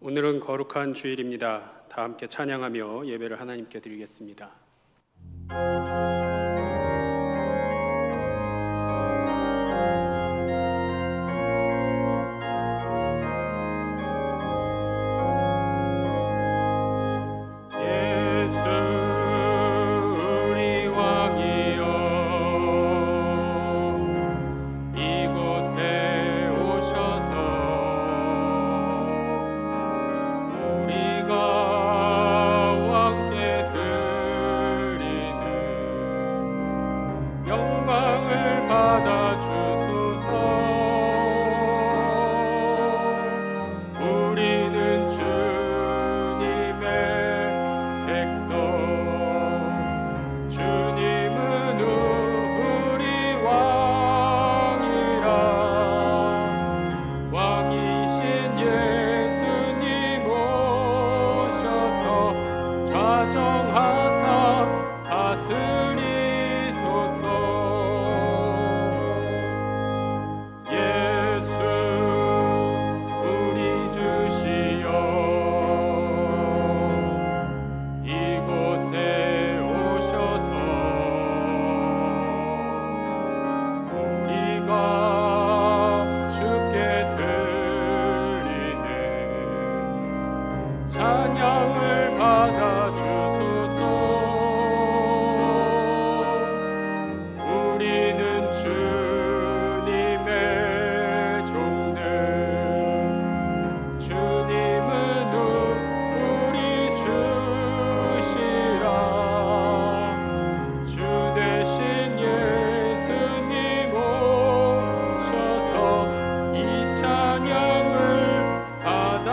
오늘은 거룩한 주일입니다. 다 함께 찬양하며 예배를 하나님께 드리겠습니다. 찬양을 받아 주소서. 우리는 주님의 종들, 주님은 우리 주시라. 주 대신 예수님 오셔서 이 찬양을 받아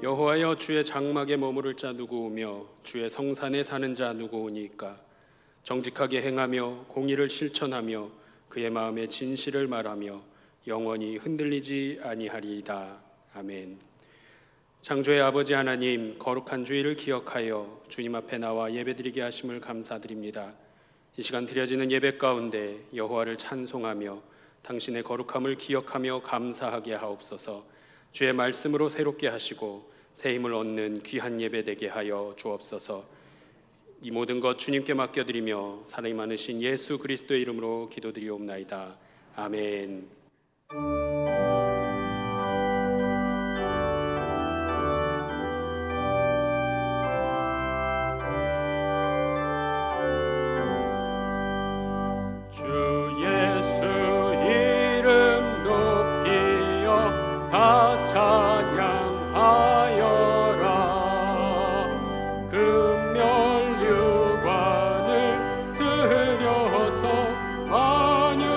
여호와여, 주의 장막에 머무를 자 누구오며 주의 성산에 사는 자 누구오니까? 정직하게 행하며 공의를 실천하며 그의 마음에 진실을 말하며 영원히 흔들리지 아니하리이다. 아멘. 창조의 아버지 하나님, 거룩한 주일을 기억하여 주님 앞에 나와 예배드리게 하심을 감사드립니다. 이 시간 드려지는 예배 가운데 여호와를 찬송하며 당신의 거룩함을 기억하며 감사하게 하옵소서. 주의 말씀으로 새롭게 하시고 새 힘을 얻는 귀한 예배 되게 하여 주옵소서. 이 모든 것 주님께 맡겨드리며 사랑이 많으신 예수 그리스도의 이름으로 기도드리옵나이다. 아멘. 주 예수 이름 높이여 다 찬양하여라. 금멸류관을 들여서 만유의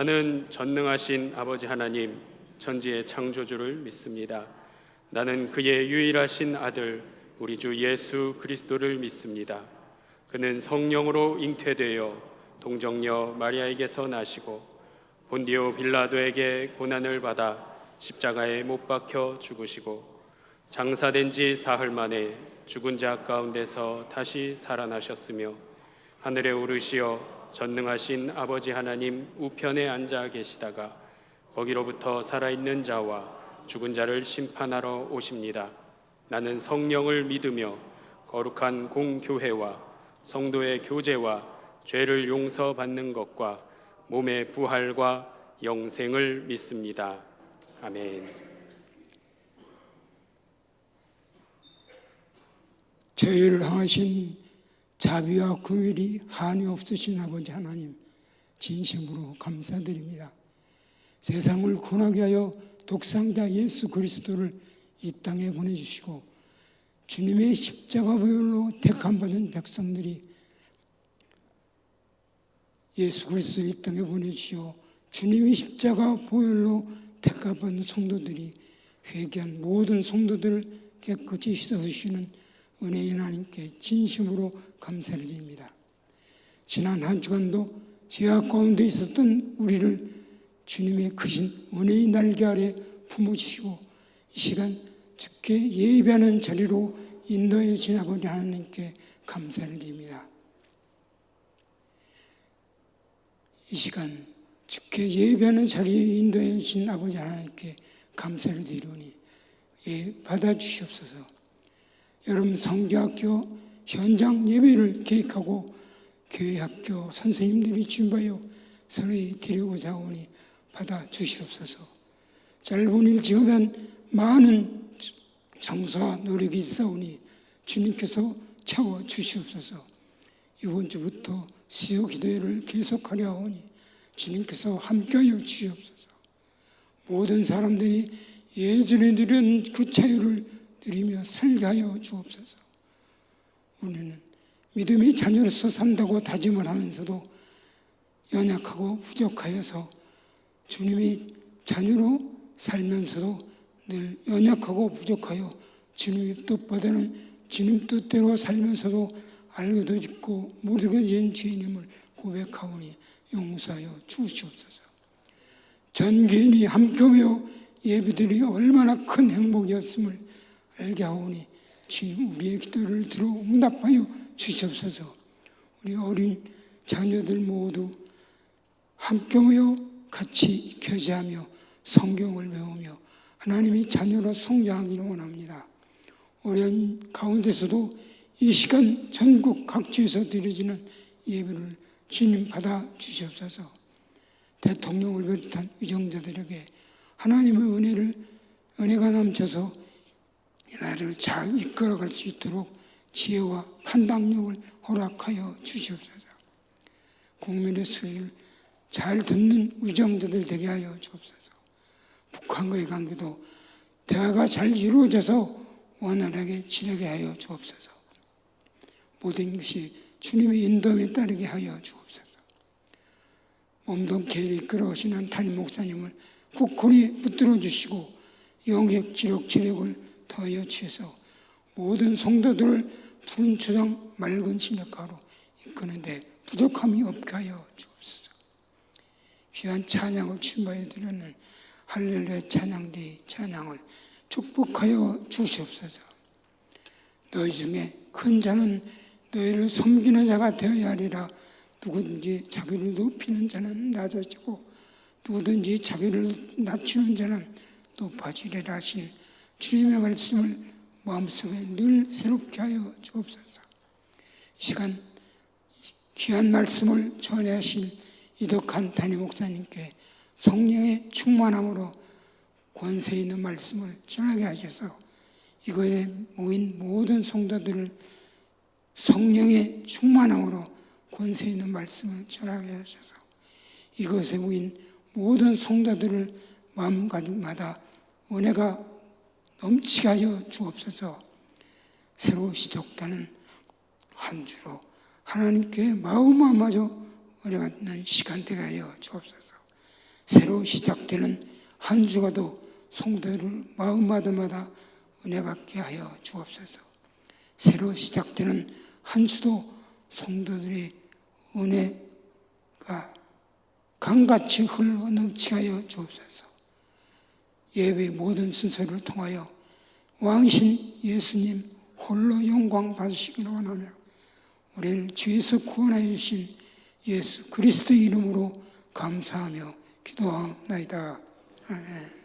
나는 전능하신 아버지 하나님, 천지의 창조주를 믿습니다. 나는 그의 유일하신 아들, 우리 주 예수 그리스도를 믿습니다. 그는 성령으로 잉태되어 동정녀 마리아에게서 나시고 본디오 빌라도에게 고난을 받아 십자가에 못 박혀 죽으시고 장사된 지 사흘 만에 죽은 자 가운데서 다시 살아나셨으며 하늘에 오르시어 전능하신 아버지 하나님 우편에 앉아 계시다가 거기로부터 살아있는 자와 죽은 자를 심판하러 오십니다. 나는 성령을 믿으며 거룩한 공교회와 성도의 교제와 죄를 용서받는 것과 몸의 부활과 영생을 믿습니다. 아멘. 저희를 향하신 자비와 긍휼이 한이 없으신 아버지 하나님, 진심으로 감사드립니다. 세상을 구원하게 하여 독생자 예수 그리스도를 이 땅에 보내주시고 주님의 십자가 보혈로 택함받은 백성들이 예수 그리스도를 이 땅에 보내주시어 주님의 십자가 보혈로 택함받은 성도들이 회개한 모든 성도들을 깨끗이 씻어주시는 은혜의 하나님께 진심으로 감사를 드립니다. 지난 한 주간도 죄악 가운데 있었던 우리를 주님의 크신 은혜의 날개 아래 품어주시고 이 시간 주께 예배하는 자리로 인도해 주신 아버지 하나님께 감사를 드립니다. 이 시간 주께 예배하는 자리에 인도해 주신 아버지 하나님께 감사를 드리오니 받아주시옵소서. 여러분 성교학교 현장 예배를 계획하고 교회 학교 선생님들이 준비하여 서로히 드리고자 하오니 받아주시옵소서. 짧은 일지으면 많은 정서와 노력이 있사오니 주님께서 채워주시옵소서. 이번 주부터 수요 기도회를 계속하려 하오니 주님께서 함께하여 주시옵소서. 모든 사람들이 예전에 누린 그 자유를 누리며 살게 하여 주옵소서. 우리는 믿음의 자녀로서 산다고 다짐을 하면서도 연약하고 부족하여서 주님의 자녀로 살면서도 늘 연약하고 부족하여 주님의 뜻보다는 주님 뜻대로 살면서도 알고도 있고 모르게 된 죄인임을 고백하오니 용서하여 주시옵소서. 전 개인이 함께하며 예배들이 얼마나 큰 행복이었음을 알게 하오니 주님 우리의 기도를 들어 응답하여 주시옵소서. 우리 어린 자녀들 모두 함께 모여 같이 교제하며 성경을 배우며 하나님의 자녀로 성장하기를 원합니다. 어려운 가운데서도 이 시간 전국 각지에서 드려지는 예배를 주님 받아 주시옵소서. 대통령을 비롯한 위정자들에게 하나님의 은혜가 넘쳐서 이 나라를 잘 이끌어갈 수 있도록 지혜와 판단력을 허락하여 주시옵소서. 국민의 소리를 잘 듣는 위정자들 되게 하여 주옵소서. 북한과의 관계도 대화가 잘 이루어져서 원활하게 지내게 하여 주옵소서. 모든 것이 주님의 인도에 따르게 하여 주옵소서. 몸도 교회를 이끌어가시는 담임 목사님을 굳건히 붙들어 주시고 영역 지력 지력을 더하여 주셔서 모든 성도들을 푸른 초장 맑은 시냇가로 이끄는데 부족함이 없게 하여 주옵소서. 귀한 찬양을 춤바에 드리는 할렐루야 찬양대의 찬양을 축복하여 주시옵소서. 너희 중에 큰 자는 너희를 섬기는 자가 되어야 하리라. 누구든지 자기를 높이는 자는 낮아지고 누구든지 자기를 낮추는 자는 높아지리라 하신 주님의 말씀을 마음속에 늘 새롭게 하여 주옵소서. 이 시간 귀한 말씀을 전해하신 이덕한 담임 목사님께 성령의 충만함으로 권세 있는 말씀을 전하게 하셔서 이거에 모인 모든 성도들을 성령의 충만함으로 권세 있는 말씀을 전하게 하셔서 이것에 모인 모든 성도들을 마음가짐마다 은혜가 넘치게 하여 주옵소서. 새로 시작되는 한 주로 하나님께 마음마저 은혜 받는 시간 되게 하여 주옵소서. 새로 시작되는 한 주가도 성도들 마음마다마다 은혜 받게 하여 주옵소서. 새로 시작되는 한 주도 성도들의 은혜가 강같이 흘러 넘치게 하여 주옵소서. 예배 모든 순서를 통하여 왕이신 예수님 홀로 영광 받으시기를 원하며 우리를 죄에서 구원하여 주신 예수 그리스도의 이름으로 감사하며 기도하옵나이다. 아멘.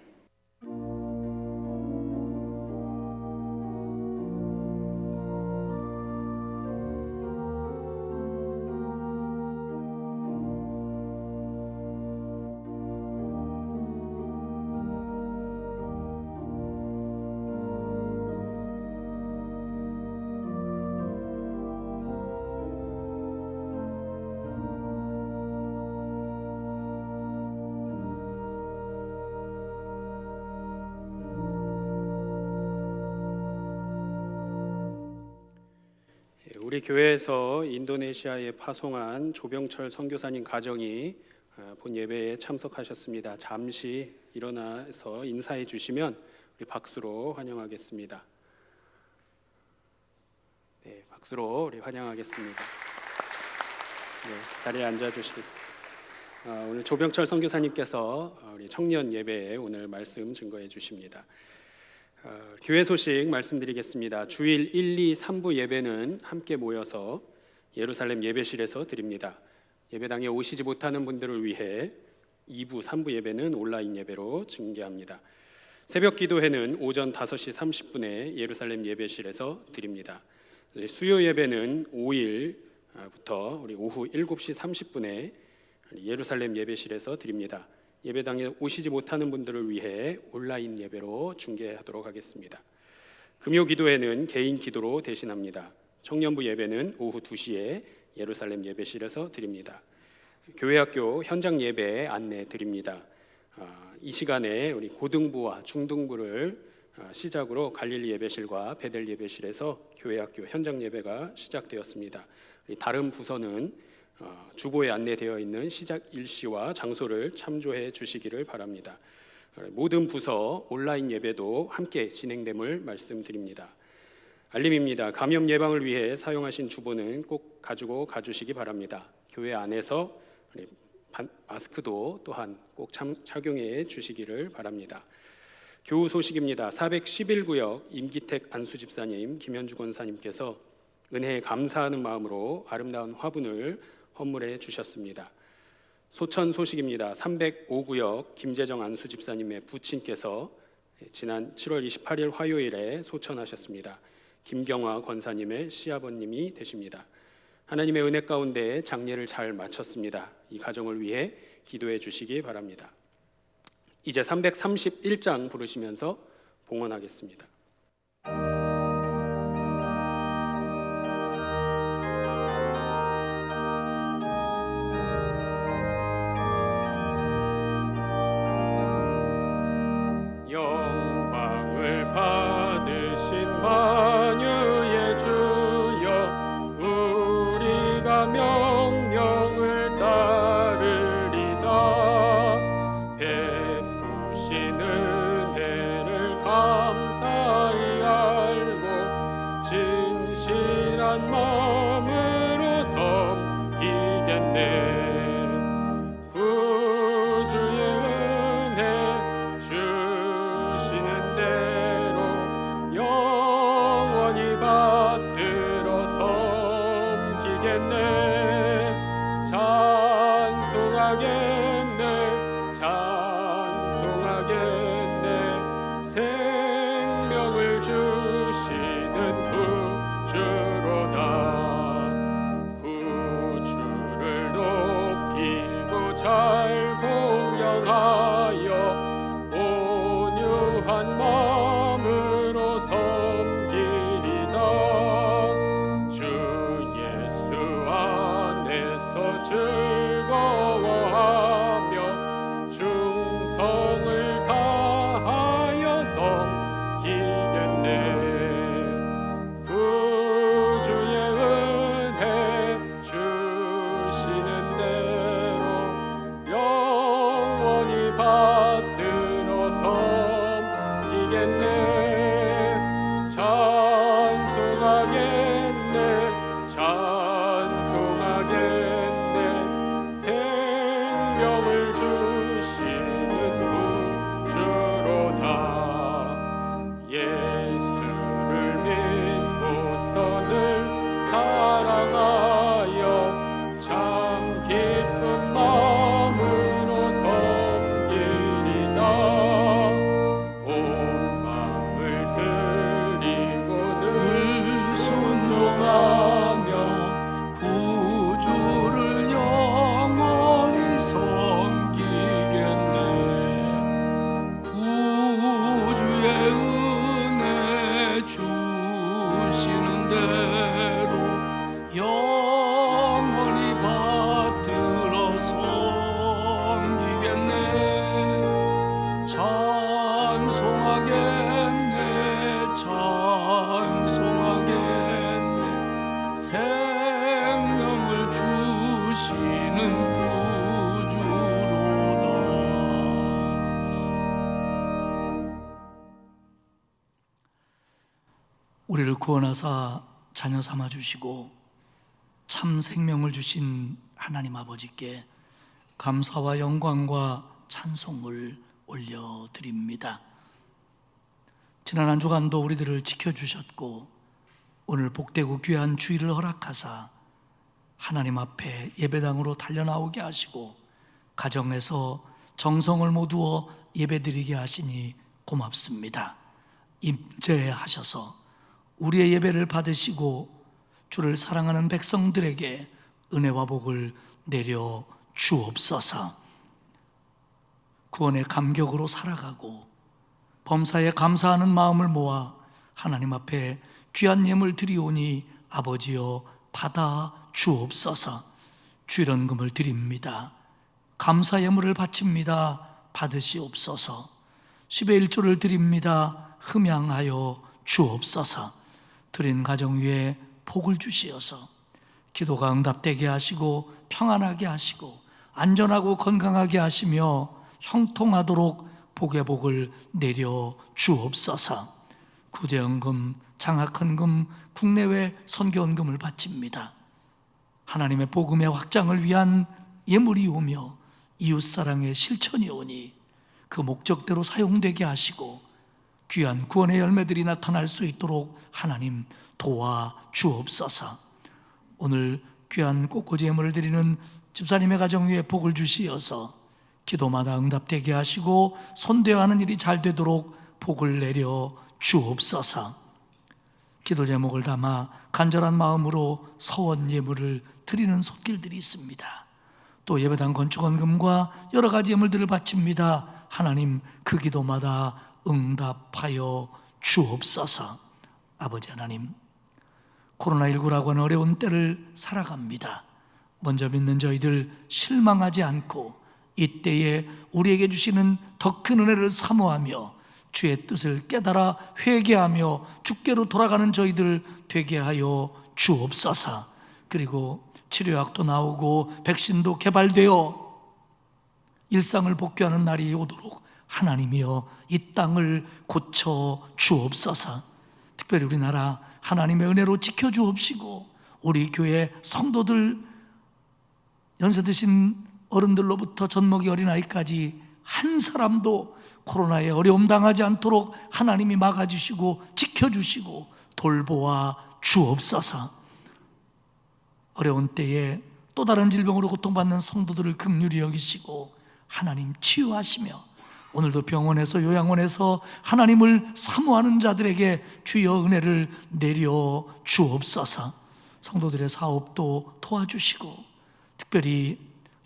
우리 교회에서 인도네시아에 파송한 조병철 선교사님 가정이 본 예배에 참석하셨습니다. 잠시 일어나서 인사해 주시면 우리 박수로 환영하겠습니다. 네, 박수로 우리 환영하겠습니다. 네, 자리에 앉아 주시겠습니다. 오늘 조병철 선교사님께서 우리 청년 예배에 오늘 말씀 증거해 주십니다. 교회 소식 말씀드리겠습니다. 주일 1, 2, 3부 예배는 함께 모여서 예루살렘 예배실에서 드립니다. 예배당에 오시지 못하는 분들을 위해 2부, 3부 예배는 온라인 예배로 중계합니다. 새벽 기도회는 오전 5시 30분에 예루살렘 예배실에서 드립니다. 수요 예배는 5일부터 우리 오후 7시 30분에 예루살렘 예배실에서 드립니다. 예배당에 오시지 못하는 분들을 위해 온라인 예배로 중계하도록 하겠습니다. 금요 기도회는 개인 기도로 대신합니다. 청년부 예배는 오후 2시에 예루살렘 예배실에서 드립니다. 교회학교 현장 예배 안내 드립니다. 이 시간에 우리 고등부와 중등부를 시작으로 갈릴리 예배실과 베델 예배실에서 교회학교 현장 예배가 시작되었습니다. 다른 부서는 주보에 안내되어 있는 시작 일시와 장소를 참조해 주시기를 바랍니다. 모든 부서 온라인 예배도 함께 진행됨을 말씀드립니다. 알림입니다. 감염 예방을 위해 사용하신 주보는 꼭 가지고 가주시기 바랍니다. 교회 안에서 마스크도 또한 꼭 착용해 주시기를 바랍니다. 교우 소식입니다. 411구역 임기택 안수집사님, 김현주 권사님께서 은혜에 감사하는 마음으로 아름다운 화분을 헌물해 주셨습니다. 소천 소식입니다. 305구역 김재정 안수집사님의 부친께서 지난 7월 28일 화요일에 소천하셨습니다. 김경화 권사님의 시아버님이 되십니다. 하나님의 은혜 가운데 장례를 잘 마쳤습니다. 이 가정을 위해 기도해 주시기 바랍니다. 이제 331장 부르시면서 봉헌하겠습니다. 영광을 받으신 만유의 주여, 우리가 명령을 따르리다. 베푸신 은혜를 감사히 알고 진실한 마음으로 섬기겠네. 생명을 주시는 구주로다. 찬송하겠네 찬송하겠네 찬송하겠네 생명을 주시는 구주로다 예수를 믿고서는 살아가여 참 기쁜 마음으로 섬기리다 온 마음을 드리고는 순종하며 구주를 영원히 섬기겠네. 구주의 은혜 주시는 대로 영원히 받들어 섬기겠네. 찬송하겠네 찬송하겠네 생명을 주시는 구주로다. 우리를 구원하사 자녀 삼아 주시고 참 생명을 주신 하나님 아버지께 감사와 영광과 찬송을 올려드립니다. 지난 한 주간도 우리들을 지켜주셨고 오늘 복되고 귀한 주일을 허락하사 하나님 앞에 예배당으로 달려나오게 하시고 가정에서 정성을 모두어 예배드리게 하시니 고맙습니다. 임재하셔서 우리의 예배를 받으시고 주를 사랑하는 백성들에게 은혜와 복을 내려 주옵소서. 구원의 감격으로 살아가고 범사에 감사하는 마음을 모아 하나님 앞에 귀한 예물 드리오니 아버지여 받아 주옵소서. 주일헌금을 드립니다. 감사 예물을 바칩니다. 받으시옵소서. 10의 1조를 드립니다. 흠양하여 주옵소서. 드린 가정 위에 복을 주시어서 기도가 응답되게 하시고 평안하게 하시고 안전하고 건강하게 하시며 형통하도록 복의 복을 내려 주옵소서. 구제헌금, 장학헌금, 국내외 선교헌금을 바칩니다. 하나님의 복음의 확장을 위한 예물이오며 이웃사랑의 실천이오니 그 목적대로 사용되게 하시고 귀한 구원의 열매들이 나타날 수 있도록 하나님 도와 주옵소서. 오늘 귀한 꽃꽂이 예물을 드리는 집사님의 가정 위에 복을 주시어서 기도마다 응답되게 하시고 손대하는 일이 잘 되도록 복을 내려 주옵소서. 기도 제목을 담아 간절한 마음으로 서원 예물을 드리는 손길들이 있습니다. 또 예배당 건축헌금과 여러 가지 예물들을 바칩니다. 하나님 그 기도마다 응답하여 주옵소서. 아버지 하나님, 코로나19라고 하는 어려운 때를 살아갑니다. 먼저 믿는 저희들 실망하지 않고 이때에 우리에게 주시는 더 큰 은혜를 사모하며 주의 뜻을 깨달아 회개하며 주께로 돌아가는 저희들 되게 하여 주옵소서. 그리고 치료약도 나오고 백신도 개발되어 일상을 복귀하는 날이 오도록 하나님이여 이 땅을 고쳐 주옵소서. 특별히 우리나라 하나님의 은혜로 지켜주옵시고 우리 교회 성도들 연세 드신 어른들로부터 젖먹이 어린아이까지 한 사람도 코로나에 어려움 당하지 않도록 하나님이 막아주시고 지켜주시고 돌보아 주옵소서. 어려운 때에 또 다른 질병으로 고통받는 성도들을 긍휼히 여기시고 하나님 치유하시며 오늘도 병원에서 요양원에서 하나님을 사모하는 자들에게 주여 은혜를 내려 주옵소서. 성도들의 사업도 도와주시고 특별히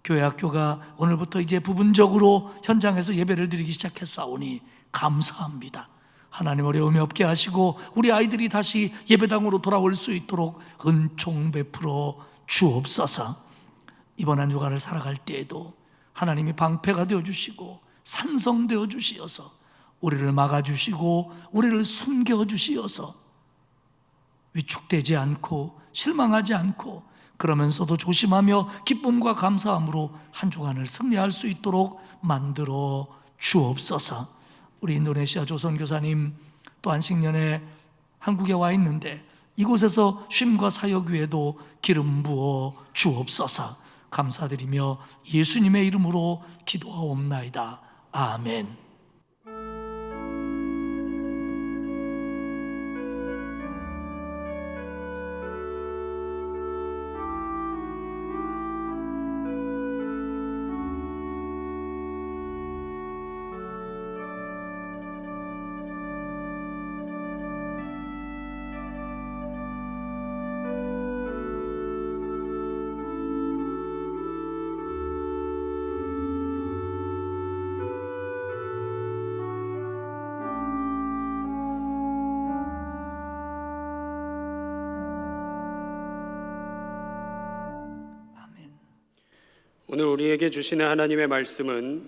교회 학교가 오늘부터 이제 부분적으로 현장에서 예배를 드리기 시작했사오니 감사합니다. 하나님 어려움이 없게 하시고 우리 아이들이 다시 예배당으로 돌아올 수 있도록 은총 베풀어 주옵소서. 이번 한 주간을 살아갈 때에도 하나님이 방패가 되어주시고 산성되어 주시어서 우리를 막아주시고 우리를 숨겨주시어서 위축되지 않고 실망하지 않고 그러면서도 조심하며 기쁨과 감사함으로 한 주간을 승리할 수 있도록 만들어 주옵소서. 우리 인도네시아 조선교사님 또 안식년에 한국에 와 있는데 이곳에서 쉼과 사역 위에도 기름 부어 주옵소서. 감사드리며 예수님의 이름으로 기도하옵나이다. 아멘. 오늘 우리에게 주시는 하나님의 말씀은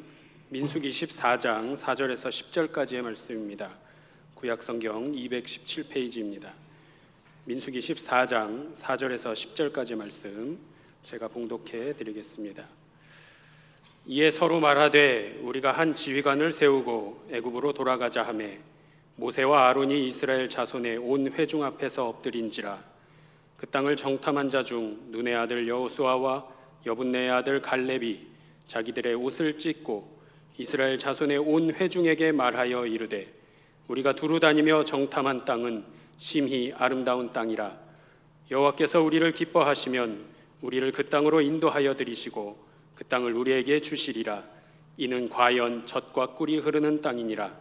민수기 14장 4절에서 10절까지의 말씀입니다. 구약성경 217페이지입니다. 민수기 14장 4절에서 10절까지 말씀 제가 봉독해 드리겠습니다. 이에 서로 말하되 우리가 한 지휘관을 세우고 애굽으로 돌아가자 하매 모세와 아론이 이스라엘 자손의 온 회중 앞에서 엎드린지라. 그 땅을 정탐한 자 중 눈의 아들 여호수아와 여분네의 아들 갈렙이 자기들의 옷을 찢고 이스라엘 자손의 온 회중에게 말하여 이르되 우리가 두루 다니며 정탐한 땅은 심히 아름다운 땅이라. 여호와께서 우리를 기뻐하시면 우리를 그 땅으로 인도하여 들이시고 그 땅을 우리에게 주시리라. 이는 과연 젖과 꿀이 흐르는 땅이니라.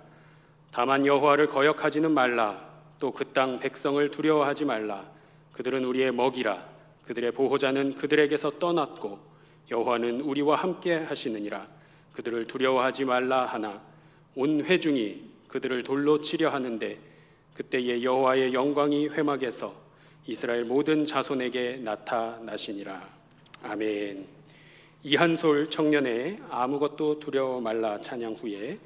다만 여호와를 거역하지는 말라. 또 그 땅 백성을 두려워하지 말라. 그들은 우리의 먹이라. 그들의 보호자는 그들에게서 떠났고 여호와는 우리와 함께 하시느니라. 그들을 두려워하지 말라 하나 온 회중이 그들을 돌로 치려 하는데 그때에 여호와의 영광이 회막에서 이스라엘 모든 자손에게 나타나시니라. 아멘. 이한솔 청년의 아무것도 두려워 말라 찬양 후에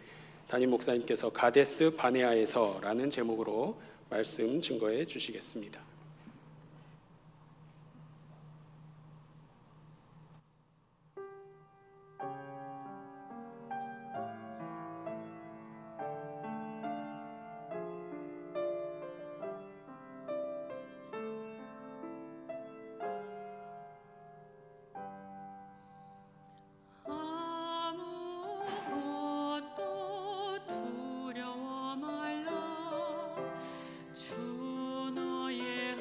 담임 목사님께서 가데스 바네아에서라는 제목으로 말씀 증거해 주시겠습니다. 아무것도 두려워 말라. 주 너의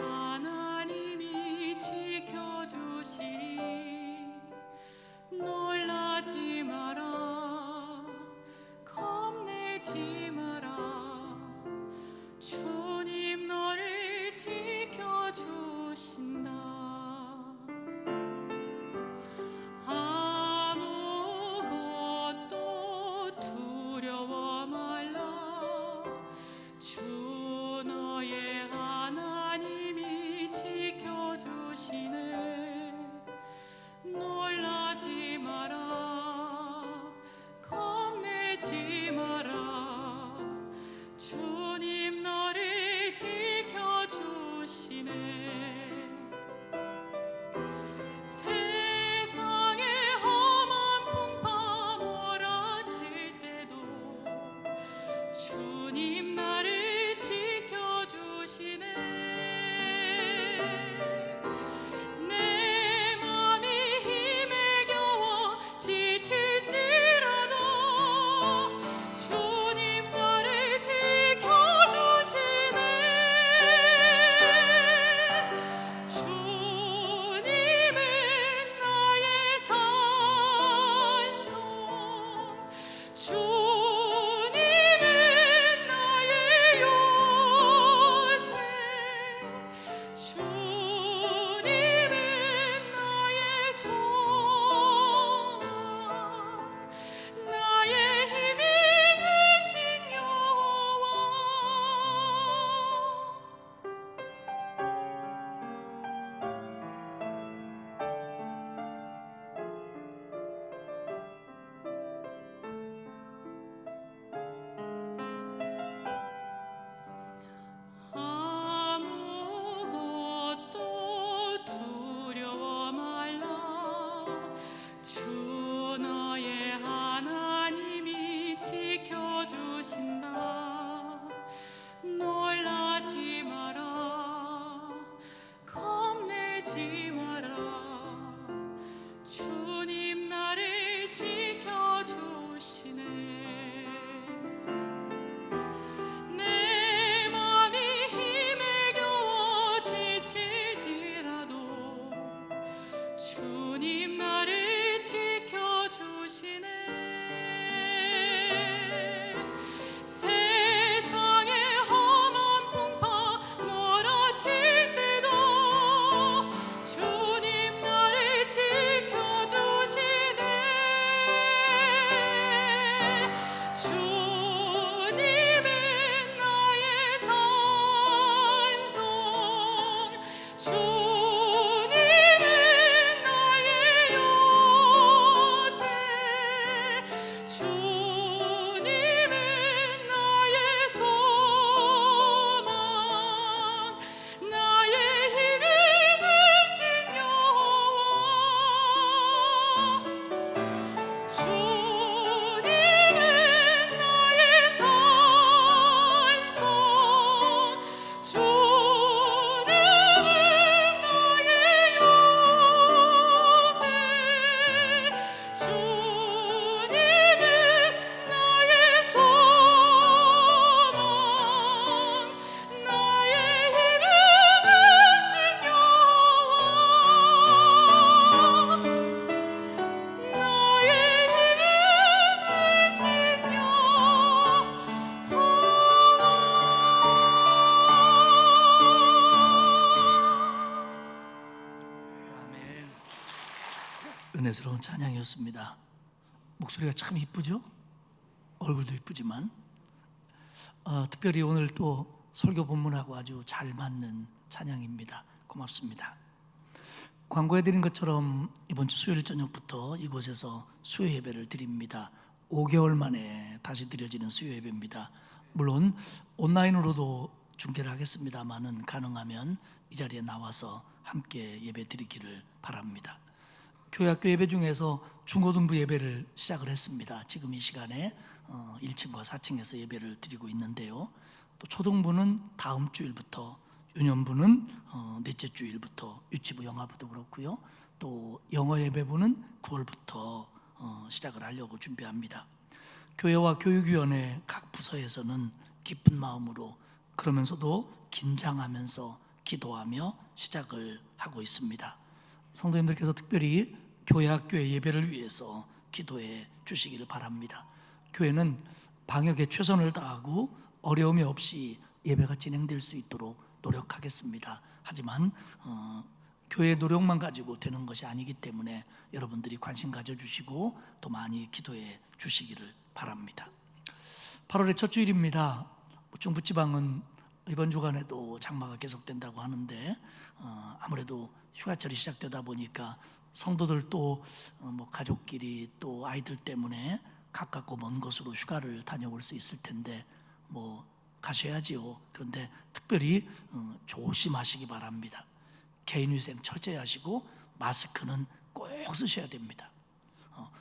은혜스러운 찬양이었습니다. 목소리가 참 이쁘죠? 얼굴도 이쁘지만 특별히 오늘 또 설교 본문하고 아주 잘 맞는 찬양입니다. 고맙습니다. 광고해드린 것처럼 이번 주 수요일 저녁부터 이곳에서 수요 예배를 드립니다. 5개월 만에 다시 드려지는 수요 예배입니다. 물론 온라인으로도 중계를 하겠습니다만은 가능하면 이 자리에 나와서 함께 예배 드리기를 바랍니다. 교회학교 예배 중에서 중고등부 예배를 시작을 했습니다. 지금 이 시간에 1층과 4층에서 예배를 드리고 있는데요. 또 초등부는 다음 주일부터, 유년부는 넷째 주일부터, 유치부 영화부도 그렇고요. 또 영어 예배부는 9월부터 시작을 하려고 준비합니다. 교회와 교육위원회 각 부서에서는 기쁜 마음으로, 그러면서도 긴장하면서 기도하며 시작을 하고 있습니다. 성도님들께서 특별히 교회학교의 예배를 위해서 기도해 주시기를 바랍니다. 교회는 방역에 최선을 다하고 어려움이 없이 예배가 진행될 수 있도록 노력하겠습니다. 하지만 교회의 노력만 가지고 되는 것이 아니기 때문에 여러분들이 관심 가져주시고 또 많이 기도해 주시기를 바랍니다. 8월의 첫 주일입니다. 중부지방은 이번 주간에도 장마가 계속된다고 하는데 아무래도 휴가철이 시작되다 보니까 성도들도 가족끼리 또 아이들 때문에 가깝고 먼 곳으로 휴가를 다녀올 수 있을 텐데 가셔야지요. 그런데 특별히 조심하시기 바랍니다. 개인위생 철저히 하시고 마스크는 꼭 쓰셔야 됩니다.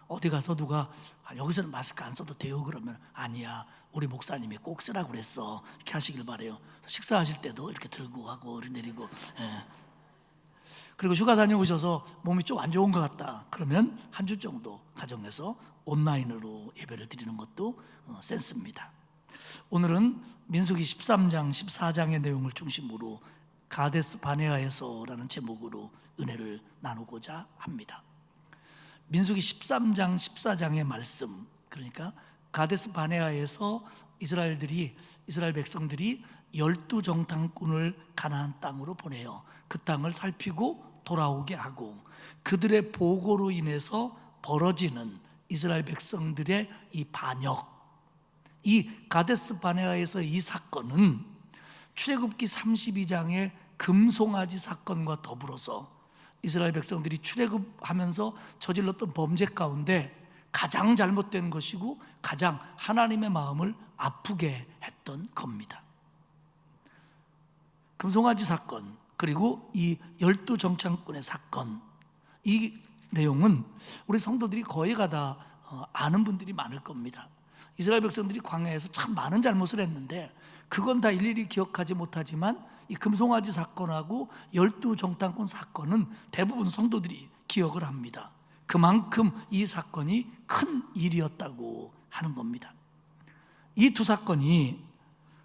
어디 가서 누가 여기서는 마스크 안 써도 돼요 그러면 아니야, 우리 목사님이 꼭 쓰라고 그랬어, 이렇게 하시길 바래요. 식사하실 때도 이렇게 들고 하고 내리고. 그리고 휴가 다녀오셔서 몸이 좀 안 좋은 것 같다 그러면 한 주 정도 가정에서 온라인으로 예배를 드리는 것도 센스입니다. 오늘은 민수기 13장 14장의 내용을 중심으로 가데스 바네아에서라는 제목으로 은혜를 나누고자 합니다. 민수기 13장 14장의 말씀, 그러니까 가데스 바네아에서 이스라엘 백성들이 12정탐꾼을 가나안 땅으로 보내요. 그 땅을 살피고 돌아오게 하고 그들의 보고로 인해서 벌어지는 이스라엘 백성들의 이 반역, 이 가데스 바네아에서 이 사건은 출애굽기 32장의 금송아지 사건과 더불어서 이스라엘 백성들이 출애굽하면서 저질렀던 범죄 가운데 가장 잘못된 것이고 가장 하나님의 마음을 아프게 했던 겁니다. 금송아지 사건, 그리고 이 12정탐꾼의 사건, 이 내용은 우리 성도들이 거의 다 아는 분들이 많을 겁니다. 이스라엘 백성들이 광야에서 참 많은 잘못을 했는데 그건 다 일일이 기억하지 못하지만 이 금송아지 사건하고 12정탐꾼 사건은 대부분 성도들이 기억을 합니다. 그만큼 이 사건이 큰 일이었다고 하는 겁니다. 이 두 사건이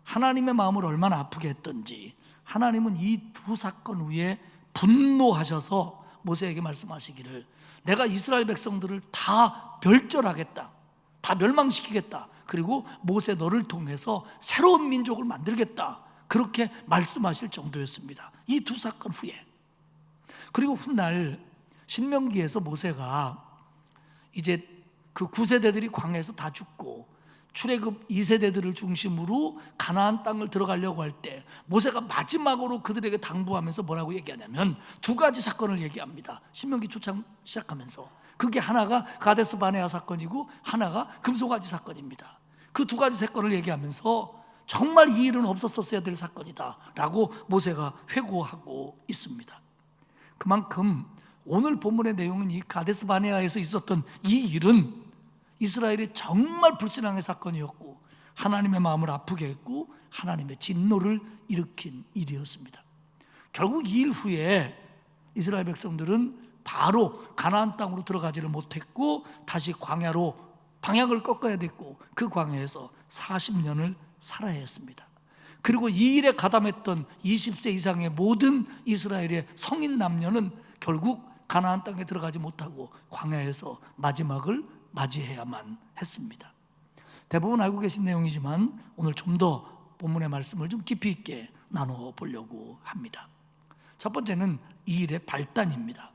하나님의 마음을 얼마나 아프게 했던지 하나님은 이 두 사건 후에 분노하셔서 모세에게 말씀하시기를 내가 이스라엘 백성들을 다 멸절하겠다, 다 멸망시키겠다, 그리고 모세 너를 통해서 새로운 민족을 만들겠다, 그렇게 말씀하실 정도였습니다. 이 두 사건 후에. 그리고 훗날 신명기에서 모세가 이제 그 9세대들이 광야에서 다 죽고 출애굽 2세대들을 중심으로 가나안 땅을 들어가려고 할 때 모세가 마지막으로 그들에게 당부하면서 뭐라고 얘기하냐면 두 가지 사건을 얘기합니다. 신명기 초창 시작하면서 그게 하나가 가데스 바네아 사건이고 하나가 금송아지 사건입니다. 그 두 가지 사건을 얘기하면서 정말 이 일은 없었어야 될 사건이다 라고 모세가 회고하고 있습니다. 그만큼 오늘 본문의 내용은 이 가데스 바네아에서 있었던 이 일은 이스라엘의 정말 불신앙의 사건이었고 하나님의 마음을 아프게 했고 하나님의 진노를 일으킨 일이었습니다. 결국 이 일 후에 이스라엘 백성들은 바로 가나안 땅으로 들어가지를 못했고 다시 광야로 방향을 꺾어야 됐고 그 광야에서 40년을 살아야 했습니다. 그리고 이 일에 가담했던 20세 이상의 모든 이스라엘의 성인 남녀는 결국 가나안 땅에 들어가지 못하고 광야에서 마지막을 맞이해야만 했습니다. 대부분 알고 계신 내용이지만 오늘 좀 더 본문의 말씀을 좀 깊이 있게 나누어 보려고 합니다. 첫 번째는 이 일의 발단입니다.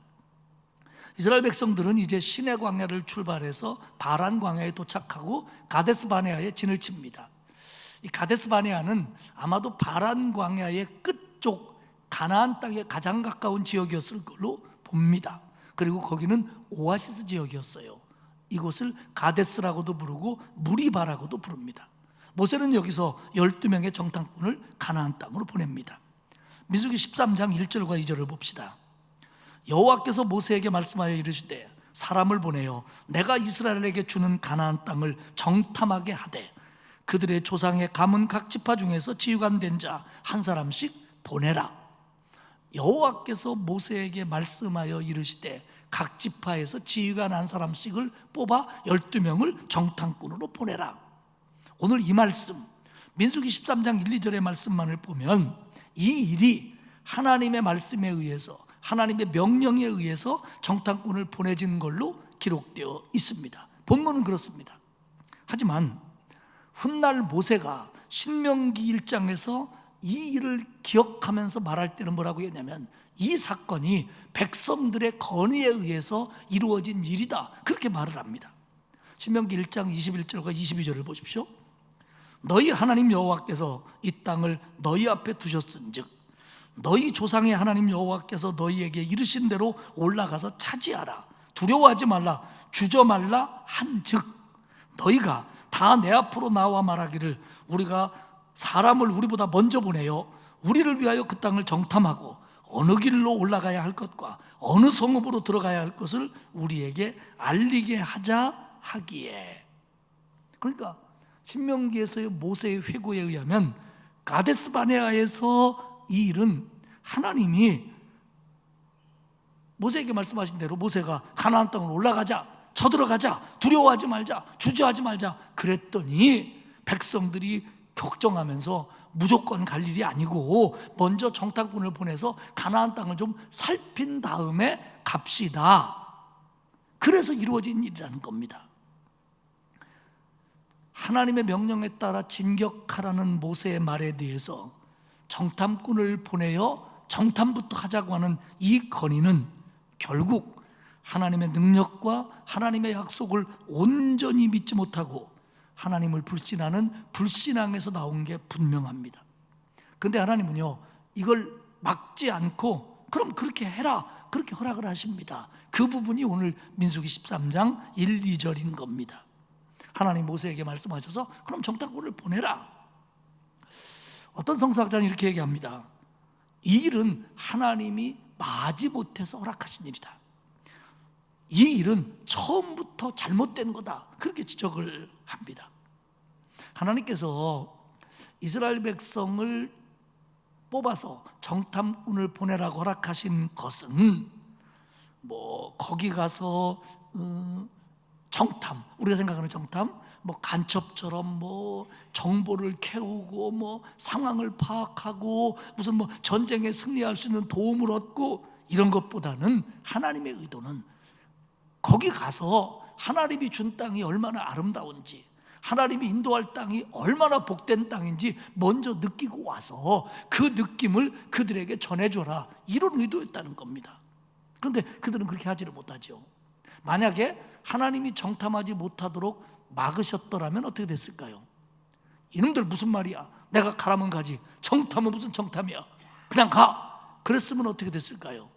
이스라엘 백성들은 이제 시내 광야를 출발해서 바란 광야에 도착하고 가데스 바네아에 진을 칩니다. 이 가데스 바네아는 아마도 바란 광야의 끝쪽 가나안 땅에 가장 가까운 지역이었을 걸로 봅니다. 그리고 거기는 오아시스 지역이었어요. 이곳을 가데스라고도 부르고 무리바라고도 부릅니다. 모세는 여기서 12명의 정탐꾼을 가나안 땅으로 보냅니다. 민수기 13장 1절과 2절을 봅시다. 여호와께서 모세에게 말씀하여 이르시되 사람을 보내어 내가 이스라엘에게 주는 가나안 땅을 정탐하게 하되 그들의 조상의 가문 각 지파 중에서 지휘관 된 자 한 사람씩 보내라. 여호와께서 모세에게 말씀하여 이르시되 각 지파에서 지휘관 한 사람씩을 뽑아 12명을 정탐꾼으로 보내라. 오늘 이 말씀 민수기 13장 1, 2절의 말씀만을 보면 이 일이 하나님의 말씀에 의해서 하나님의 명령에 의해서 정탐꾼을 보내진 걸로 기록되어 있습니다. 본문은 그렇습니다. 하지만 훗날 모세가 신명기 1장에서 이 일을 기억하면서 말할 때는 뭐라고 했냐면 이 사건이 백성들의 건의에 의해서 이루어진 일이다, 그렇게 말을 합니다. 신명기 1장 21절과 22절을 보십시오. 너희 하나님 여호와께서 이 땅을 너희 앞에 두셨은즉 너희 조상의 하나님 여호와께서 너희에게 이르신 대로 올라가서 차지하라. 두려워하지 말라, 주저 말라 한즉 너희가 다 내 앞으로 나와 말하기를 우리가 사람을 우리보다 먼저 보내어 우리를 위하여 그 땅을 정탐하고 어느 길로 올라가야 할 것과 어느 성읍으로 들어가야 할 것을 우리에게 알리게 하자 하기에. 그러니까 신명기에서의 모세의 회고에 의하면 가데스 바네아에서 이 일은 하나님이 모세에게 말씀하신 대로 모세가 가나안 땅으로 올라가자, 쳐들어가자, 두려워하지 말자, 주저하지 말자 그랬더니 백성들이 걱정하면서 무조건 갈 일이 아니고 먼저 정탐꾼을 보내서 가나안 땅을 좀 살핀 다음에 갑시다. 그래서 이루어진 일이라는 겁니다. 하나님의 명령에 따라 진격하라는 모세의 말에 대해서 정탐꾼을 보내어 정탐부터 하자고 하는 이 건의는 결국 하나님의 능력과 하나님의 약속을 온전히 믿지 못하고 하나님을 불신하는 불신앙에서 나온 게 분명합니다. 그런데 하나님은요, 이걸 막지 않고 그럼 그렇게 해라, 그렇게 허락을 하십니다. 그 부분이 오늘 민수기 13장 1, 2절인 겁니다. 하나님 모세에게 말씀하셔서 그럼 정탐꾼을 보내라. 어떤 성서학자는 이렇게 얘기합니다. 이 일은 하나님이 마지못해서 허락하신 일이다. 이 일은 처음부터 잘못된 거다, 그렇게 지적을 합니다. 하나님께서 이스라엘 백성을 뽑아서 정탐꾼을 보내라고 허락하신 것은 거기 가서 정탐, 우리가 생각하는 정탐, 간첩처럼 정보를 캐오고 상황을 파악하고 무슨 전쟁에 승리할 수 있는 도움을 얻고 이런 것보다는 하나님의 의도는 거기 가서 하나님이 준 땅이 얼마나 아름다운지, 하나님이 인도할 땅이 얼마나 복된 땅인지 먼저 느끼고 와서 그 느낌을 그들에게 전해줘라, 이런 의도였다는 겁니다. 그런데 그들은 그렇게 하지를 못하죠. 만약에 하나님이 정탐하지 못하도록 막으셨더라면 어떻게 됐을까요? 이놈들 무슨 말이야, 내가 가라면 가지, 정탐은 무슨 정탐이야, 그냥 가, 그랬으면 어떻게 됐을까요?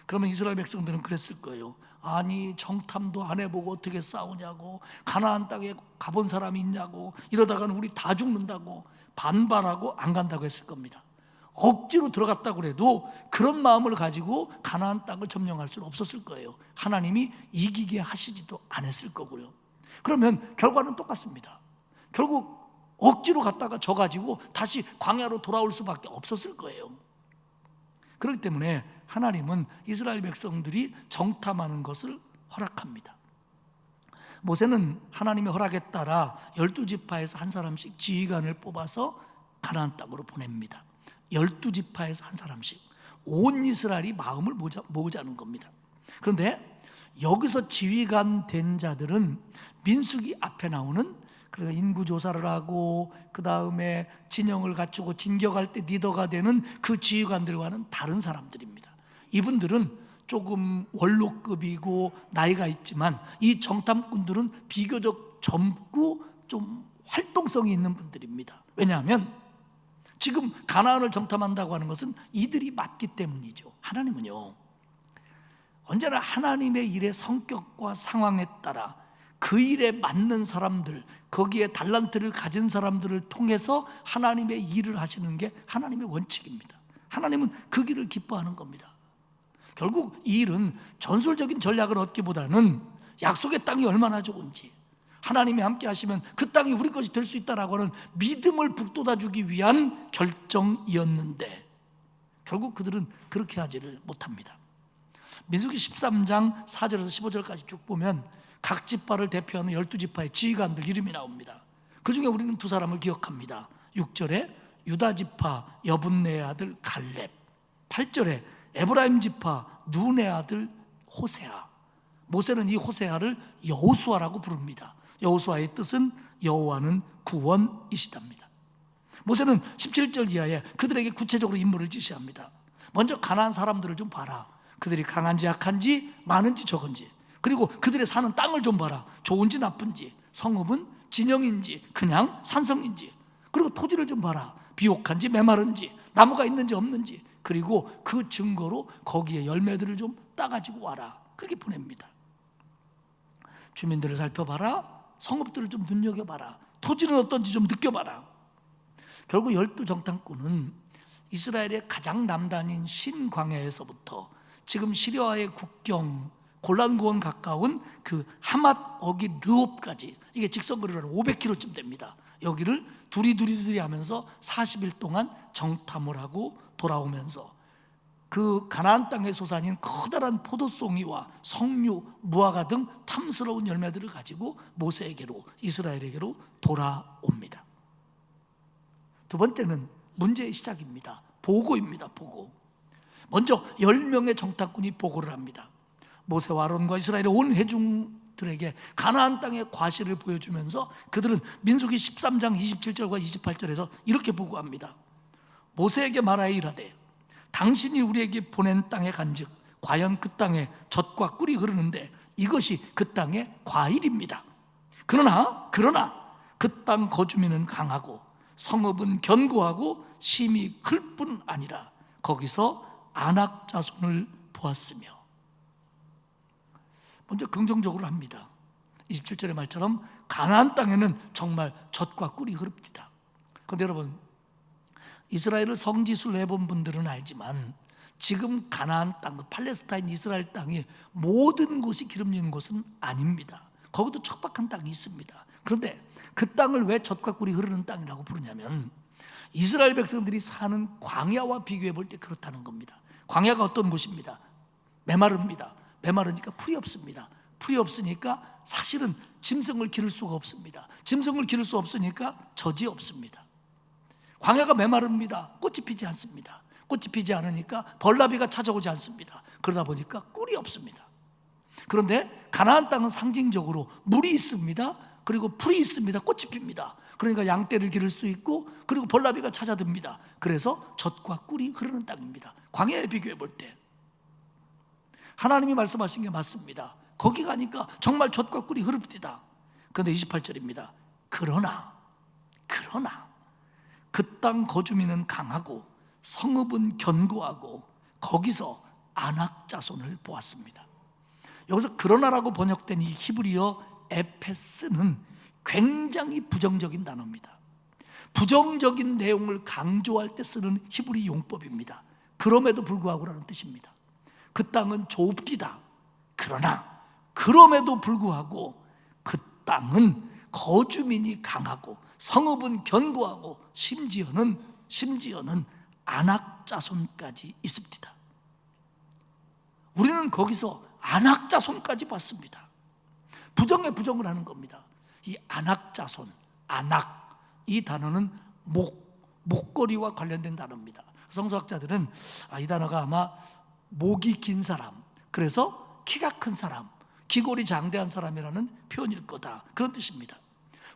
그러면 이스라엘 백성들은 그랬을 거예요. 아니, 정탐도 안 해보고 어떻게 싸우냐고, 가나안 땅에 가본 사람이 있냐고, 이러다가는 우리 다 죽는다고 반발하고 안 간다고 했을 겁니다. 억지로 들어갔다고 해도 그런 마음을 가지고 가나안 땅을 점령할 수는 없었을 거예요. 하나님이 이기게 하시지도 않았을 거고요. 그러면 결과는 똑같습니다. 결국 억지로 갔다가 져가지고 다시 광야로 돌아올 수밖에 없었을 거예요. 그렇기 때문에 하나님은 이스라엘 백성들이 정탐하는 것을 허락합니다. 모세는 하나님의 허락에 따라 12지파에서 한 사람씩 지휘관을 뽑아서 가나안 땅으로 보냅니다. 12지파에서 한 사람씩, 온 이스라엘이 마음을 모으자는 겁니다. 그런데 여기서 지휘관 된 자들은 민수기 앞에 나오는, 그래서 인구조사를 하고 그 다음에 진영을 갖추고 진격할 때 리더가 되는 그 지휘관들과는 다른 사람들입니다. 이분들은 조금 원로급이고 나이가 있지만 이 정탐꾼들은 비교적 젊고 좀 활동성이 있는 분들입니다. 왜냐하면 지금 가나안을 정탐한다고 하는 것은 이들이 맞기 때문이죠. 하나님은요, 언제나 하나님의 일의 성격과 상황에 따라 그 일에 맞는 사람들, 거기에 달란트를 가진 사람들을 통해서 하나님의 일을 하시는 게 하나님의 원칙입니다. 하나님은 그 길을 기뻐하는 겁니다. 결국 이 일은 전술적인 전략을 얻기보다는 약속의 땅이 얼마나 좋은지, 하나님이 함께 하시면 그 땅이 우리 것이 될 수 있다라고 하는 믿음을 북돋아주기 위한 결정이었는데 결국 그들은 그렇게 하지를 못합니다. 민수기 13장 4절에서 15절까지 쭉 보면 각 지파를 대표하는 12지파의 지휘관들 이름이 나옵니다. 그 중에 우리는 두 사람을 기억합니다. 6절에 유다 지파 여분네의 아들 갈렙, 8절에 에브라임 지파 눈의 아들 호세아. 모세는 이 호세아를 여호수아라고 부릅니다. 여호수아의 뜻은 여호와는 구원이시답니다. 모세는 17절 이하에 그들에게 구체적으로 임무를 지시합니다. 먼저 가나안 사람들을 좀 봐라. 그들이 강한지 약한지 많은지 적은지, 그리고 그들의 사는 땅을 좀 봐라. 좋은지 나쁜지, 성읍은 진영인지 그냥 산성인지, 그리고 토지를 좀 봐라. 비옥한지 메마른지, 나무가 있는지 없는지, 그리고 그 증거로 거기에 열매들을 좀 따가지고 와라. 그렇게 보냅니다. 주민들을 살펴봐라. 성읍들을 좀 눈여겨봐라. 토지는 어떤지 좀 느껴봐라. 결국 12정탐꾼은 이스라엘의 가장 남단인 신광야에서부터 지금 시리아의 국경 골란고원 가까운 그 하맛 어기 르옵까지, 이게 직선거리로 500km쯤 됩니다. 여기를 두리두리 하면서 40일 동안 정탐을 하고 돌아오면서 그 가나안 땅의 소산인 커다란 포도송이와 석류, 무화과 등 탐스러운 열매들을 가지고 모세에게로, 이스라엘에게로 돌아옵니다. 두 번째는 문제의 시작입니다. 보고입니다. 보고. 먼저 10명의 정탐꾼이 보고를 합니다. 모세와 아론과 이스라엘의 온 회중들에게 가나안 땅의 과실을 보여주면서 그들은 민수기 13장 27절과 28절에서 이렇게 보고합니다. 모세에게 말하여 이르되 당신이 우리에게 보낸 땅에 간즉 과연 그 땅에 젖과 꿀이 흐르는데 이것이 그 땅의 과일입니다. 그러나 그 땅 거주민은 강하고 성읍은 견고하고 심이 클 뿐 아니라 거기서 아낙 자손을 보았으며. 먼저 긍정적으로 합니다. 27절의 말처럼 가나안 땅에는 정말 젖과 꿀이 흐릅니다. 그런데 여러분, 이스라엘을 성지순례 해본 분들은 알지만 지금 가나안 땅, 팔레스타인 이스라엘 땅이 모든 곳이 기름진 곳은 아닙니다. 거기도 척박한 땅이 있습니다. 그런데 그 땅을 왜 젖과 꿀이 흐르는 땅이라고 부르냐면 이스라엘 백성들이 사는 광야와 비교해 볼 때 그렇다는 겁니다. 광야가 어떤 곳입니다? 메마릅니다. 메마르니까 풀이 없습니다. 풀이 없으니까 사실은 짐승을 기를 수가 없습니다. 짐승을 기를 수 없으니까 젖이 없습니다. 광야가 메마릅니다. 꽃이 피지 않습니다. 꽃이 피지 않으니까 벌나비가 찾아오지 않습니다. 그러다 보니까 꿀이 없습니다. 그런데 가나안 땅은 상징적으로 물이 있습니다. 그리고 풀이 있습니다. 꽃이 핍니다. 그러니까 양떼를 기를 수 있고, 그리고 벌나비가 찾아듭니다. 그래서 젖과 꿀이 흐르는 땅입니다. 광야에 비교해 볼 때 하나님이 말씀하신 게 맞습니다. 거기 가니까 정말 젖과 꿀이 흐릅니다. 그런데 28절입니다. 그러나 그 땅 거주민은 강하고 성읍은 견고하고 거기서 아낙 자손을 보았습니다. 여기서 그러나라고 번역된 이 히브리어 에페스는 굉장히 부정적인 단어입니다. 부정적인 내용을 강조할 때 쓰는 히브리 용법입니다. 그럼에도 불구하고라는 뜻입니다. 그 땅은 좁디다. 그러나 그럼에도 불구하고 그 땅은 거주민이 강하고 성읍은 견고하고 심지어는 아낙 자손까지 있습니다. 우리는 거기서 아낙 자손까지 봤습니다. 부정에 부정을 하는 겁니다. 이 아낙 자손, 아낙, 이 단어는 목걸이와 관련된 단어입니다. 성서학자들은 이 단어가 아마 목이 긴 사람, 그래서 키가 큰 사람, 기골이 장대한 사람이라는 표현일 거다, 그런 뜻입니다.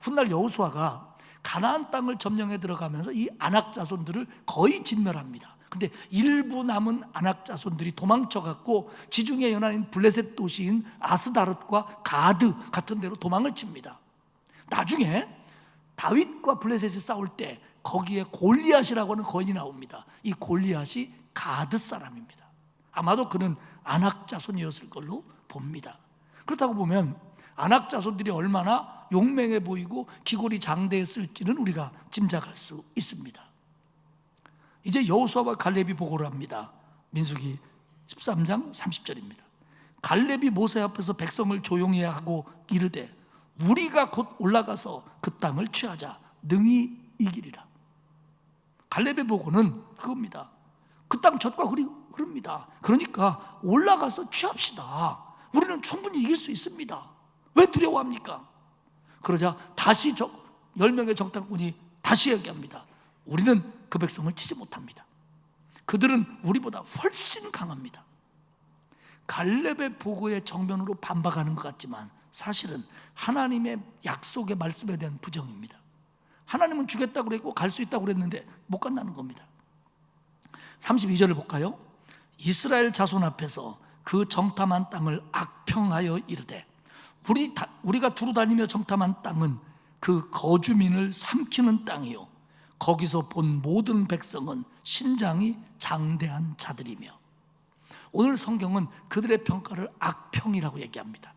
훗날 여호수아가 가나안 땅을 점령해 들어가면서 이 아낙 자손들을 거의 진멸합니다. 근데 일부 남은 아낙 자손들이 도망쳐갖고 지중해 연안인 블레셋 도시인 아스다롯과 가드 같은 데로 도망을 칩니다. 나중에 다윗과 블레셋이 싸울 때 거기에 골리앗이라고 하는 거인이 나옵니다. 이 골리앗이 가드 사람입니다. 아마도 그는 아낙 자손이었을 걸로 봅니다. 그렇다고 보면 아낙 자손들이 얼마나 용맹해 보이고 기골이 장대했을지는 우리가 짐작할 수 있습니다. 이제 여호수아와 갈렙이 보고를 합니다. 민수기 13장 30절입니다. 갈렙이 모세 앞에서 백성을 조용히 하고 이르되 우리가 곧 올라가서 그 땅을 취하자 능히 이기리라. 갈렙의 보고는 그겁니다. 그 땅 젖과 흐릅니다. 그러니까 올라가서 취합시다. 우리는 충분히 이길 수 있습니다. 왜 두려워합니까? 그러자 다시 10명의 정탐꾼이 다시 얘기합니다. 우리는 그 백성을 치지 못합니다. 그들은 우리보다 훨씬 강합니다. 갈렙의 보고에 정면으로 반박하는 것 같지만 사실은 하나님의 약속의 말씀에 대한 부정입니다. 하나님은 주겠다고 그랬고 갈 수 있다고 그랬는데 못 간다는 겁니다. 32절을 볼까요? 이스라엘 자손 앞에서 그 정탐한 땅을 악평하여 이르되 우리가 두루 다니며 정탐한 땅은 그 거주민을 삼키는 땅이요 거기서 본 모든 백성은 신장이 장대한 자들이며. 오늘 성경은 그들의 평가를 악평이라고 얘기합니다.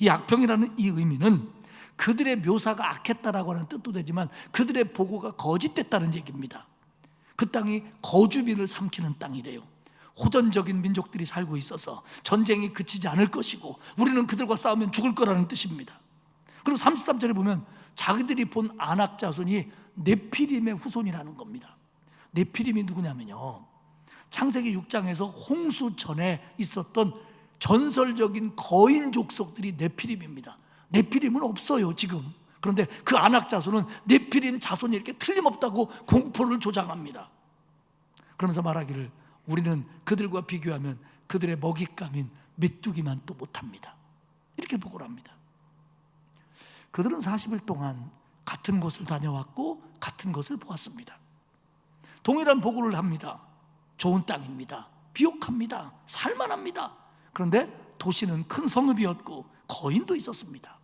이 악평이라는 이 의미는 그들의 묘사가 악했다라고 하는 뜻도 되지만 그들의 보고가 거짓됐다는 얘기입니다. 그 땅이 거주민을 삼키는 땅이래요. 호전적인 민족들이 살고 있어서 전쟁이 그치지 않을 것이고 우리는 그들과 싸우면 죽을 거라는 뜻입니다. 그리고 33절에 보면 자기들이 본 아낙 자손이 네피림의 후손이라는 겁니다. 네피림이 누구냐면요, 창세기 6장에서 홍수 전에 있었던 전설적인 거인 족속들이 네피림입니다. 네피림은 없어요 지금. 그런데 그 아낙 자손은 네피림 자손이 이렇게 틀림없다고 공포를 조장합니다. 그러면서 말하기를 우리는 그들과 비교하면 그들의 먹잇감인 메뚜기만 또 못합니다. 이렇게 보고를 합니다. 그들은 40일 동안 같은 곳을 다녀왔고 같은 것을 보았습니다. 동일한 보고를 합니다. 좋은 땅입니다. 비옥합니다. 살만합니다. 그런데 도시는 큰 성읍이었고 거인도 있었습니다.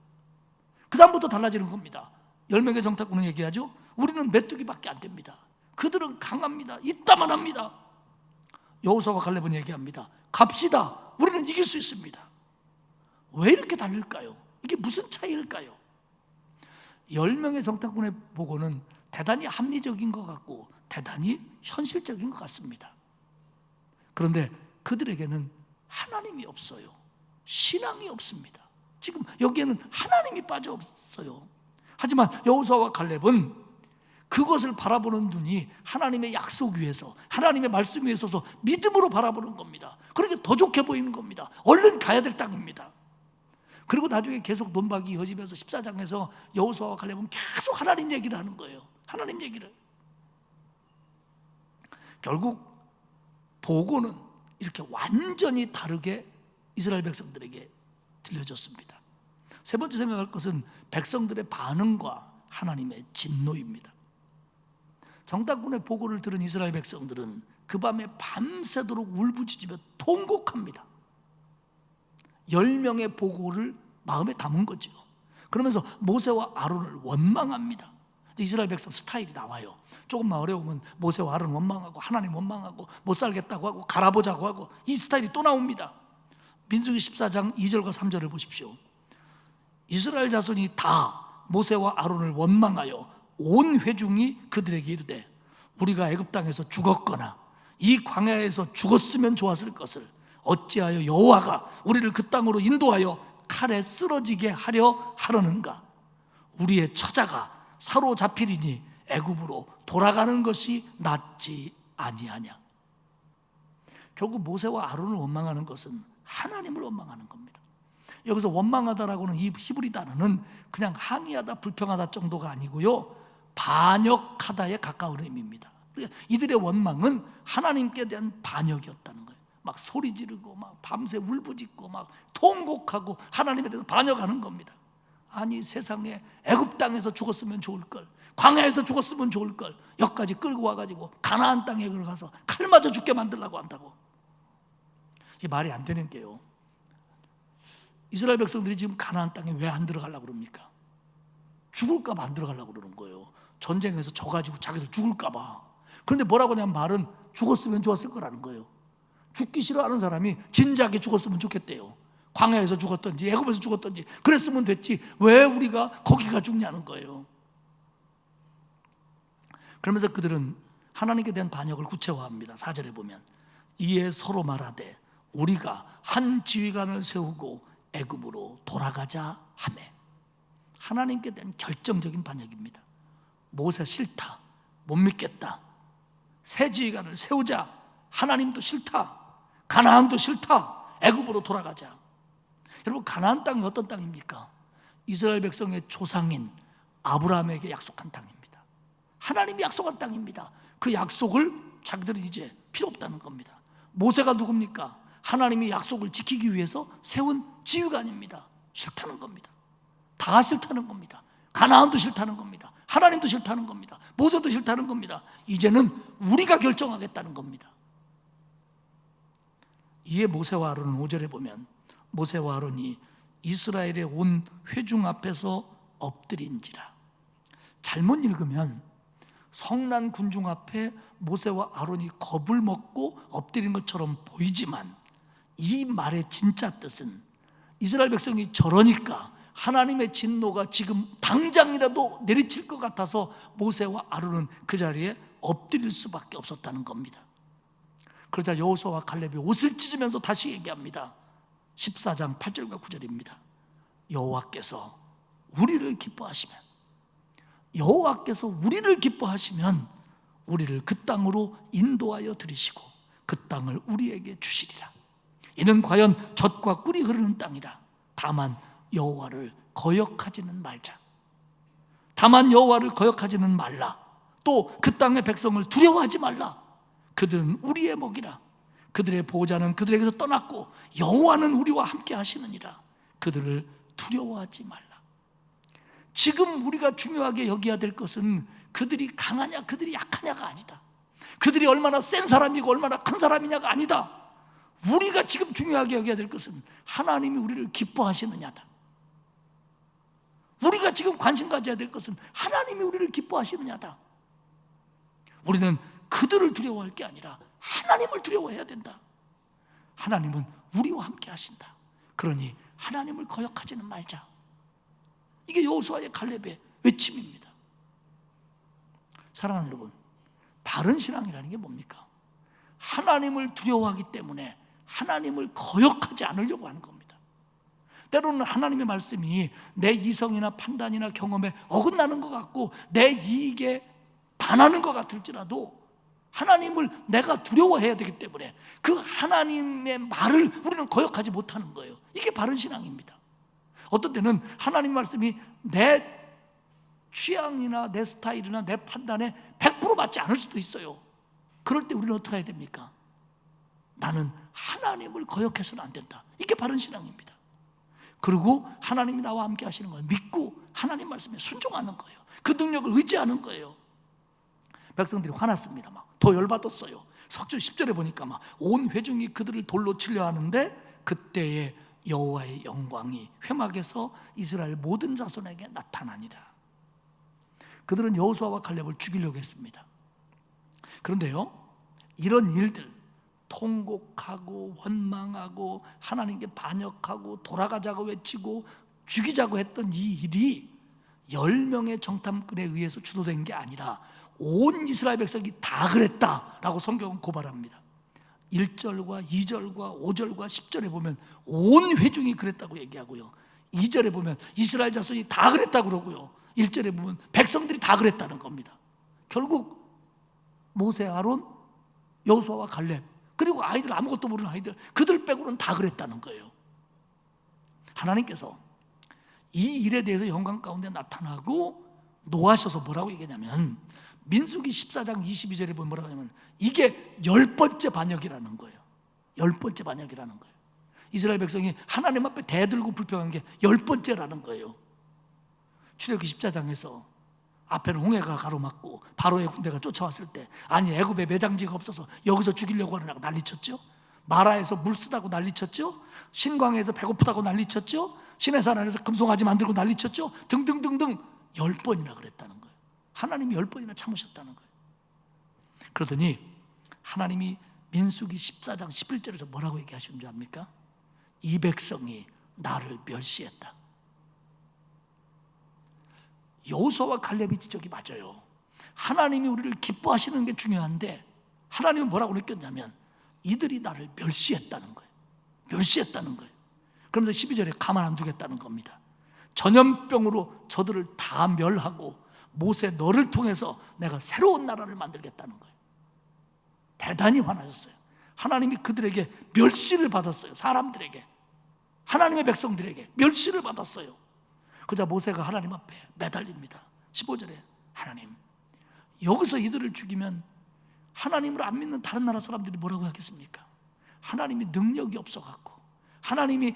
그 다음부터 달라지는 겁니다. 10명의 정탐꾼은 얘기하죠. 우리는 메뚜기밖에 안 됩니다. 그들은 강합니다. 이따만합니다. 여호수아와 갈렙은 얘기합니다. 갑시다. 우리는 이길 수 있습니다. 왜 이렇게 다를까요? 이게 무슨 차이일까요? 10명의 정탐꾼의 보고는 대단히 합리적인 것 같고 대단히 현실적인 것 같습니다. 그런데 그들에게는 하나님이 없어요. 신앙이 없습니다. 지금 여기에는 하나님이 빠져없어요. 하지만 여호수아와 갈렙은 그것을 바라보는 눈이 하나님의 약속 위에서 하나님의 말씀 위에 서서 믿음으로 바라보는 겁니다. 그러니까 더 좋게 보이는 겁니다. 얼른 가야 될 땅입니다. 그리고 나중에 계속 논박이 이어지면서 14장에서 여호수아와 갈렙은 계속 하나님 얘기를 하는 거예요. 하나님 얘기를. 결국 보고는 이렇게 완전히 다르게 이스라엘 백성들에게 들려졌습니다. 세 번째 생각할 것은 백성들의 반응과 하나님의 진노입니다. 정탐꾼의 보고를 들은 이스라엘 백성들은 그 밤에 밤새도록 울부짖으며 통곡합니다. 10명의 보고를 마음에 담은 거죠. 그러면서 모세와 아론을 원망합니다. 이스라엘 백성 스타일이 나와요. 조금만 어려우면 모세와 아론 원망하고 하나님 원망하고 못 살겠다고 하고 갈아보자고 하고 이 스타일이 또 나옵니다. 민수기 14장 2절과 3절을 보십시오. 이스라엘 자손이 다 모세와 아론을 원망하여 온 회중이 그들에게 이르되 우리가 애굽 땅에서 죽었거나 이 광야에서 죽었으면 좋았을 것을 어찌하여 여호와가 우리를 그 땅으로 인도하여 칼에 쓰러지게 하려 하려는가? 우리의 처자가 사로잡히리니 애굽으로 돌아가는 것이 낫지 아니하냐? 결국 모세와 아론을 원망하는 것은 하나님을 원망하는 겁니다. 여기서 원망하다라고는 이 히브리 단어는 그냥 항의하다, 불평하다 정도가 아니고요, 반역하다에 가까운 의미입니다. 그러니까 이들의 원망은 하나님께 대한 반역이었다는 거예요. 막 소리 지르고 막 밤새 울부짖고 막 통곡하고 하나님에 대해서 반역하는 겁니다. 아니 세상에 애굽 땅에서 죽었으면 좋을 걸, 광야에서 죽었으면 좋을 걸, 여기까지 끌고 와가지고 가나안 땅에 가서 칼 맞아 죽게 만들려고 한다고. 이게 말이 안 되는 게요, 이스라엘 백성들이 지금 가나안 땅에 왜 안 들어가려고 그럽니까? 죽을까 봐 안 들어가려고 그러는 거예요. 전쟁에서 져가지고 자기들 죽을까 봐. 그런데 뭐라고 하냐면 말은 죽었으면 좋았을 거라는 거예요. 죽기 싫어하는 사람이 진작에 죽었으면 좋겠대요. 광야에서 죽었던지 애굽에서 죽었던지 그랬으면 됐지 왜 우리가 거기가 죽냐는 거예요. 그러면서 그들은 하나님께 대한 반역을 구체화합니다. 4절에 보면 이에 서로 말하되 우리가 한 지휘관을 세우고 애굽으로 돌아가자 하매. 하나님께 대한 결정적인 반역입니다. 모세 싫다, 못 믿겠다. 새 지휘관을 세우자, 하나님도 싫다, 가나안도 싫다, 애굽으로 돌아가자. 여러분, 가나안 땅이 어떤 땅입니까? 이스라엘 백성의 조상인 아브라함에게 약속한 땅입니다. 하나님이 약속한 땅입니다. 그 약속을 자기들은 이제 필요 없다는 겁니다. 모세가 누굽니까? 하나님이 약속을 지키기 위해서 세운 지휘관입니다. 싫다는 겁니다. 다 싫다는 겁니다. 가나안도 싫다는 겁니다. 하나님도 싫다는 겁니다. 모세도 싫다는 겁니다. 이제는 우리가 결정하겠다는 겁니다. 이에 모세와 아론은 5절에 보면 모세와 아론이 이스라엘의 온 회중 앞에서 엎드린지라. 잘못 읽으면 성난 군중 앞에 모세와 아론이 겁을 먹고 엎드린 것처럼 보이지만 이 말의 진짜 뜻은 이스라엘 백성이 저러니까 하나님의 진노가 지금 당장이라도 내리칠 것 같아서 모세와 아론은 그 자리에 엎드릴 수밖에 없었다는 겁니다. 그러자 여호수아와 갈렙이 옷을 찢으면서 다시 얘기합니다. 14장 8절과 9절입니다. 여호와께서 우리를 기뻐하시면 우리를 그 땅으로 인도하여 들이시고 그 땅을 우리에게 주시리라. 이는 과연 젖과 꿀이 흐르는 땅이라. 다만 여호와를 거역하지는 말자. 다만 여호와를 거역하지는 말라. 또 그 땅의 백성을 두려워하지 말라. 그들은 우리의 먹이라. 그들의 보호자는 그들에게서 떠났고 여호와는 우리와 함께 하시느니라. 그들을 두려워하지 말라. 지금 우리가 중요하게 여겨야 될 것은 그들이 강하냐 그들이 약하냐가 아니다. 그들이 얼마나 센 사람이고 얼마나 큰 사람이냐가 아니다. 우리가 지금 중요하게 여겨야 될 것은 하나님이 우리를 기뻐하시느냐다. 우리가 지금 관심 가져야 될 것은 하나님이 우리를 기뻐하시느냐다. 우리는 그들을 두려워할 게 아니라 하나님을 두려워해야 된다. 하나님은 우리와 함께 하신다. 그러니 하나님을 거역하지는 말자. 이게 여호수아의 갈렙의 외침입니다. 사랑하는 여러분, 바른 신앙이라는 게 뭡니까? 하나님을 두려워하기 때문에 하나님을 거역하지 않으려고 하는 겁니다. 때로는 하나님의 말씀이 내 이성이나 판단이나 경험에 어긋나는 것 같고 내 이익에 반하는 것 같을지라도 하나님을 내가 두려워해야 되기 때문에 그 하나님의 말을 우리는 거역하지 못하는 거예요. 이게 바른 신앙입니다. 어떤 때는 하나님 말씀이 내 취향이나 내 스타일이나 내 판단에 100% 맞지 않을 수도 있어요. 그럴 때 우리는 어떻게 해야 됩니까? 나는 하나님을 거역해서는 안 된다. 이게 바른 신앙입니다. 그리고 하나님이 나와 함께 하시는 걸 믿고 하나님 말씀에 순종하는 거예요. 그 능력을 의지하는 거예요. 백성들이 화났습니다. 막 더 열받았어요. 석절 10절에 보니까 막 온 회중이 그들을 돌로 치려 하는데 그때에 여호와의 영광이 회막에서 이스라엘 모든 자손에게 나타나니라. 그들은 여호수아와 갈렙을 죽이려고 했습니다. 그런데요, 이런 일들, 통곡하고 원망하고 하나님께 반역하고 돌아가자고 외치고 죽이자고 했던 이 일이 10명의 정탐꾼에 의해서 주도된 게 아니라 온 이스라엘 백성이 다 그랬다라고 성경은 고발합니다. 1절과 2절과 5절과 10절에 보면 온 회중이 그랬다고 얘기하고요, 2절에 보면 이스라엘 자손이 다 그랬다고 그러고요, 1절에 보면 백성들이 다 그랬다는 겁니다. 결국 모세, 아론, 여호수아와 갈렙, 그리고 아이들, 아무것도 모르는 아이들, 그들 빼고는 다 그랬다는 거예요. 하나님께서 이 일에 대해서 영광 가운데 나타나고 노하셔서 뭐라고 얘기하냐면, 민수기 14장 22절에 보면 뭐라고 하냐면 이게 10번째 반역이라는 거예요. 10번째 반역이라는 거예요. 이스라엘 백성이 하나님 앞에 대들고 불평한 게 10번째라는 거예요. 출애굽기 14장에서 앞에는 홍해가 가로막고 바로의 군대가 쫓아왔을 때, 아니 애굽에 매장지가 없어서 여기서 죽이려고 하느라고 난리쳤죠. 마라에서 물 쓰다고 난리쳤죠. 신광에서 배고프다고 난리쳤죠. 시내산 안에서 금송아지 만들고 난리쳤죠. 등등등등 10번이나 그랬다는 거예요. 하나님이 10번이나 참으셨다는 거예요. 그러더니 하나님이 민수기 14장 11절에서 뭐라고 얘기하시는 줄 압니까? 이 백성이 나를 멸시했다. 여호수아와 갈렙의 지적이 맞아요. 하나님이 우리를 기뻐하시는 게 중요한데 하나님은 뭐라고 느꼈냐면 이들이 나를 멸시했다는 거예요. 멸시했다는 거예요. 그러면서 12절에 가만 안 두겠다는 겁니다. 전염병으로 저들을 다 멸하고 모세 너를 통해서 내가 새로운 나라를 만들겠다는 거예요. 대단히 화나셨어요. 하나님이 그들에게 멸시를 받았어요. 사람들에게, 하나님의 백성들에게 멸시를 받았어요. 그러자 모세가 하나님 앞에 매달립니다. 15절에 하나님, 여기서 이들을 죽이면 하나님을 안 믿는 다른 나라 사람들이 뭐라고 하겠습니까? 하나님이 능력이 없어갖고, 하나님이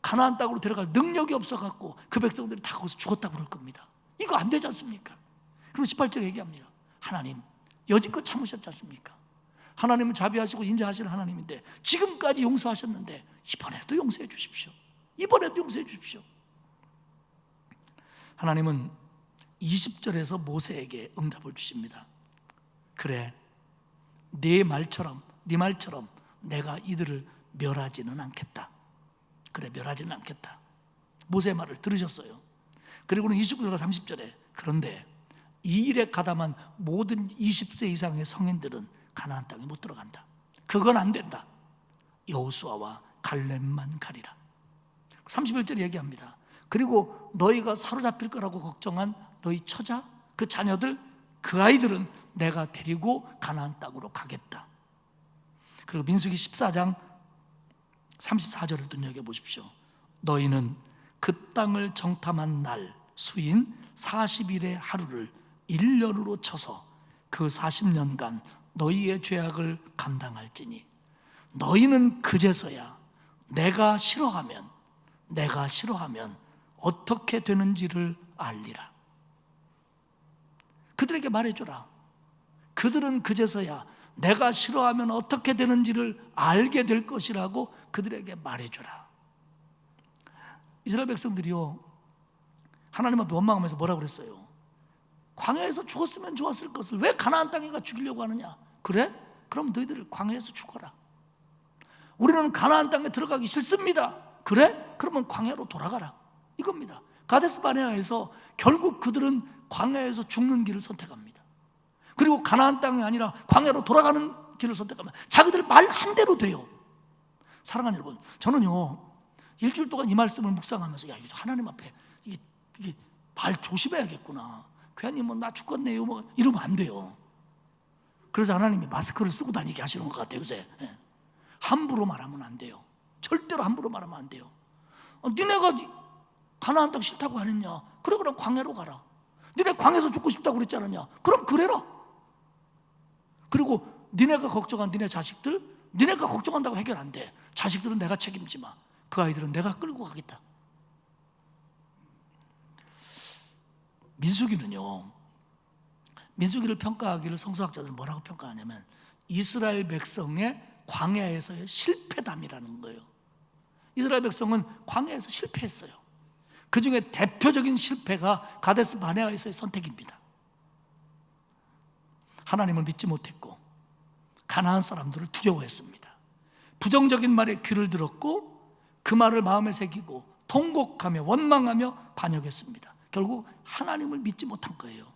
가나안 땅으로 데려갈 능력이 없어갖고 그 백성들이 다 거기서 죽었다고 그럴 겁니다. 이거 안 되지 않습니까? 그럼 18절에 얘기합니다. 하나님, 여지껏 참으셨지 않습니까? 하나님은 자비하시고 인자하시는 하나님인데 지금까지 용서하셨는데 이번에도 용서해 주십시오. 이번에도 용서해 주십시오. 하나님은 20절에서 모세에게 응답을 주십니다. 그래, 네 말처럼 내가 이들을 멸하지는 않겠다. 그래, 멸하지는 않겠다. 모세의 말을 들으셨어요. 그리고는 29절과 30절에 그런데 이 일에 가담한 모든 20세 이상의 성인들은 가나안 땅에 못 들어간다. 그건 안 된다. 여호수아와 갈렙만 가리라. 31절에 얘기합니다. 그리고 너희가 사로잡힐 거라고 걱정한 너희 처자, 그 자녀들, 그 아이들은 내가 데리고 가나안 땅으로 가겠다. 그리고 민수기 14장 34절을 눈여겨보십시오. 너희는 그 땅을 정탐한 날 수인 40일의 하루를 1년으로 쳐서 그 40년간 너희의 죄악을 감당할지니 너희는 그제서야 내가 싫어하면 어떻게 되는지를 알리라. 그들에게 말해줘라. 그들은 그제서야 내가 싫어하면 어떻게 되는지를 알게 될 것이라고 그들에게 말해줘라. 이스라엘 백성들이요, 하나님 앞에 원망하면서 뭐라고 그랬어요? 광야에서 죽었으면 좋았을 것을 왜 가나안 땅에 가 죽이려고 하느냐? 그래? 그럼 너희들 광야에서 죽어라. 우리는 가나안 땅에 들어가기 싫습니다. 그래? 그러면 광야로 돌아가라. 이겁니다. 가데스 바네아에서 결국 그들은 광야에서 죽는 길을 선택합니다. 그리고 가나안 땅이 아니라 광야로 돌아가는 길을 선택하면 자기들 말 한 대로 돼요. 사랑하는 여러분, 저는요 일주일 동안 이 말씀을 묵상하면서 야, 하나님 앞에 이게 말 조심해야겠구나. 괜히 나 죽겠네요 이러면 안 돼요. 그래서 하나님이 마스크를 쓰고 다니게 하시는 것 같아요. 요새 함부로 말하면 안 돼요. 절대로 함부로 말하면 안 돼요. 니네가 가나안 땅 싫다고 안 했냐? 그래, 그럼 광야로 가라. 니네 광야에서 죽고 싶다고 그랬지 않았냐? 그럼 그래라. 그리고 니네가 걱정한 니네 자식들, 니네가 걱정한다고 해결 안 돼. 자식들은 내가 책임지 마. 그 아이들은 내가 끌고 가겠다. 민수기를 평가하기를 성서학자들은 뭐라고 평가하냐면 이스라엘 백성의 광야에서의 실패담이라는 거예요. 이스라엘 백성은 광야에서 실패했어요. 그 중에 대표적인 실패가 가데스 바네아에서의 선택입니다. 하나님을 믿지 못했고 가나안 사람들을 두려워했습니다. 부정적인 말에 귀를 들었고 그 말을 마음에 새기고 통곡하며 원망하며 반역했습니다. 결국 하나님을 믿지 못한 거예요.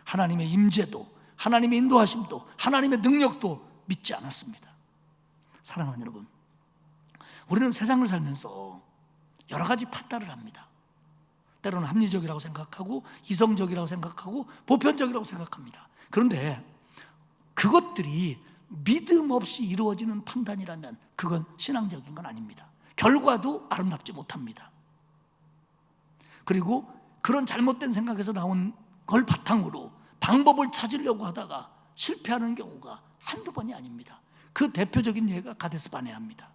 하나님의 임재도, 하나님의 인도하심도, 하나님의 능력도 믿지 않았습니다. 사랑하는 여러분, 우리는 세상을 살면서 여러 가지 판단을 합니다. 때로는 합리적이라고 생각하고 이성적이라고 생각하고 보편적이라고 생각합니다. 그런데 그것들이 믿음 없이 이루어지는 판단이라면 그건 신앙적인 건 아닙니다. 결과도 아름답지 못합니다. 그리고 그런 잘못된 생각에서 나온 걸 바탕으로 방법을 찾으려고 하다가 실패하는 경우가 한두 번이 아닙니다. 그 대표적인 예가 가데스 바네아입니다.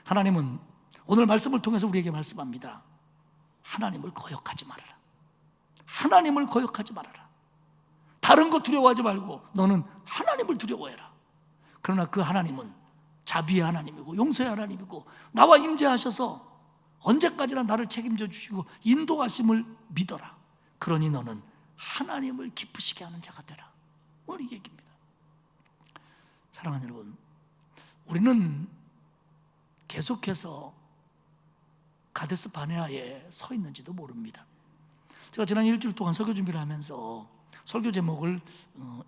하나님은 오늘 말씀을 통해서 우리에게 말씀합니다. 하나님을 거역하지 말아라. 하나님을 거역하지 말아라. 다른 거 두려워하지 말고 너는 하나님을 두려워해라. 그러나 그 하나님은 자비의 하나님이고 용서의 하나님이고 나와 임재하셔서 언제까지나 나를 책임져 주시고 인도하심을 믿어라. 그러니 너는 하나님을 기쁘시게 하는 자가 되라. 오늘 이 얘기입니다. 사랑하는 여러분, 우리는 계속해서 가데스 바네아에 서 있는지도 모릅니다. 제가 지난 일주일 동안 설교 준비를 하면서 설교 제목을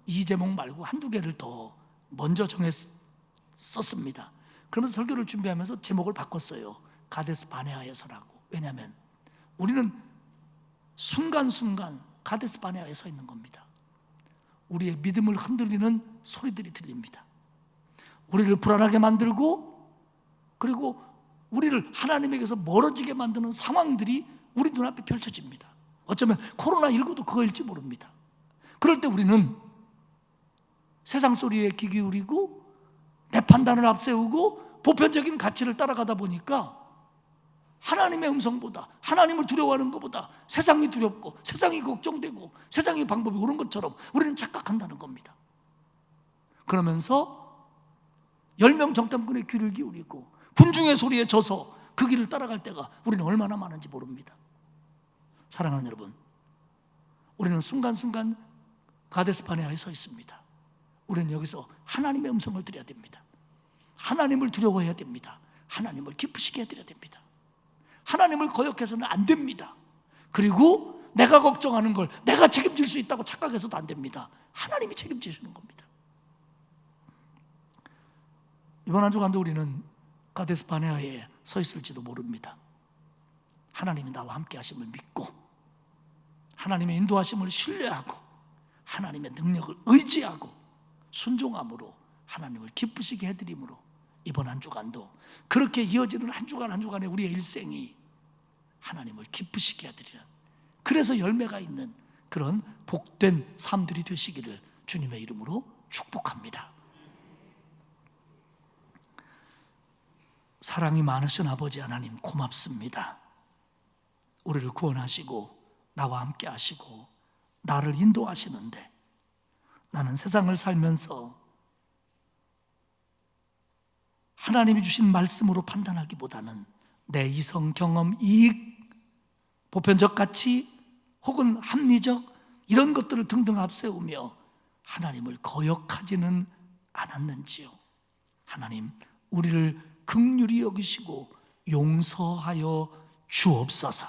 이 제목 말고 한두 개를 더 먼저 정했었습니다. 그러면서 설교를 준비하면서 제목을 바꿨어요. 가데스 바네아에서라고. 왜냐하면 우리는 순간순간 가데스 바네아에 서 있는 겁니다. 우리의 믿음을 흔들리는 소리들이 들립니다. 우리를 불안하게 만들고 그리고 우리를 하나님에게서 멀어지게 만드는 상황들이 우리 눈앞에 펼쳐집니다. 어쩌면 코로나19도 그거일지 모릅니다. 그럴 때 우리는 세상 소리에 귀 기울이고 내 판단을 앞세우고 보편적인 가치를 따라가다 보니까 하나님의 음성보다, 하나님을 두려워하는 것보다 세상이 두렵고 세상이 걱정되고 세상의 방법이 옳은 것처럼 우리는 착각한다는 겁니다. 그러면서 10명 정탐꾼의 귀를 기울이고 군중의 소리에 져서 그 길을 따라갈 때가 우리는 얼마나 많은지 모릅니다. 사랑하는 여러분, 우리는 순간순간 가데스 바네아에 서 있습니다. 우리는 여기서 하나님의 음성을 드려야 됩니다. 하나님을 두려워해야 됩니다. 하나님을 기쁘시게 해드려야 됩니다. 하나님을 거역해서는 안 됩니다. 그리고 내가 걱정하는 걸 내가 책임질 수 있다고 착각해서도 안 됩니다. 하나님이 책임지시는 겁니다. 이번 한 주간도 우리는 가데스 바네아에 서 있을지도 모릅니다. 하나님이 나와 함께 하심을 믿고 하나님의 인도하심을 신뢰하고 하나님의 능력을 의지하고 순종함으로 하나님을 기쁘시게 해드림으로 이번 한 주간도 그렇게 이어지는 한 주간 한 주간의 우리의 일생이 하나님을 기쁘시게 해드리는, 그래서 열매가 있는 그런 복된 삶들이 되시기를 주님의 이름으로 축복합니다. 사랑이 많으신 아버지 하나님 고맙습니다. 우리를 구원하시고 나와 함께 하시고 나를 인도하시는데 나는 세상을 살면서 하나님이 주신 말씀으로 판단하기보다는 내 이성, 경험, 이익, 보편적 가치 혹은 합리적 이런 것들을 등등 앞세우며 하나님을 거역하지는 않았는지요. 하나님, 우리를 긍휼히 여기시고 용서하여 주옵소서.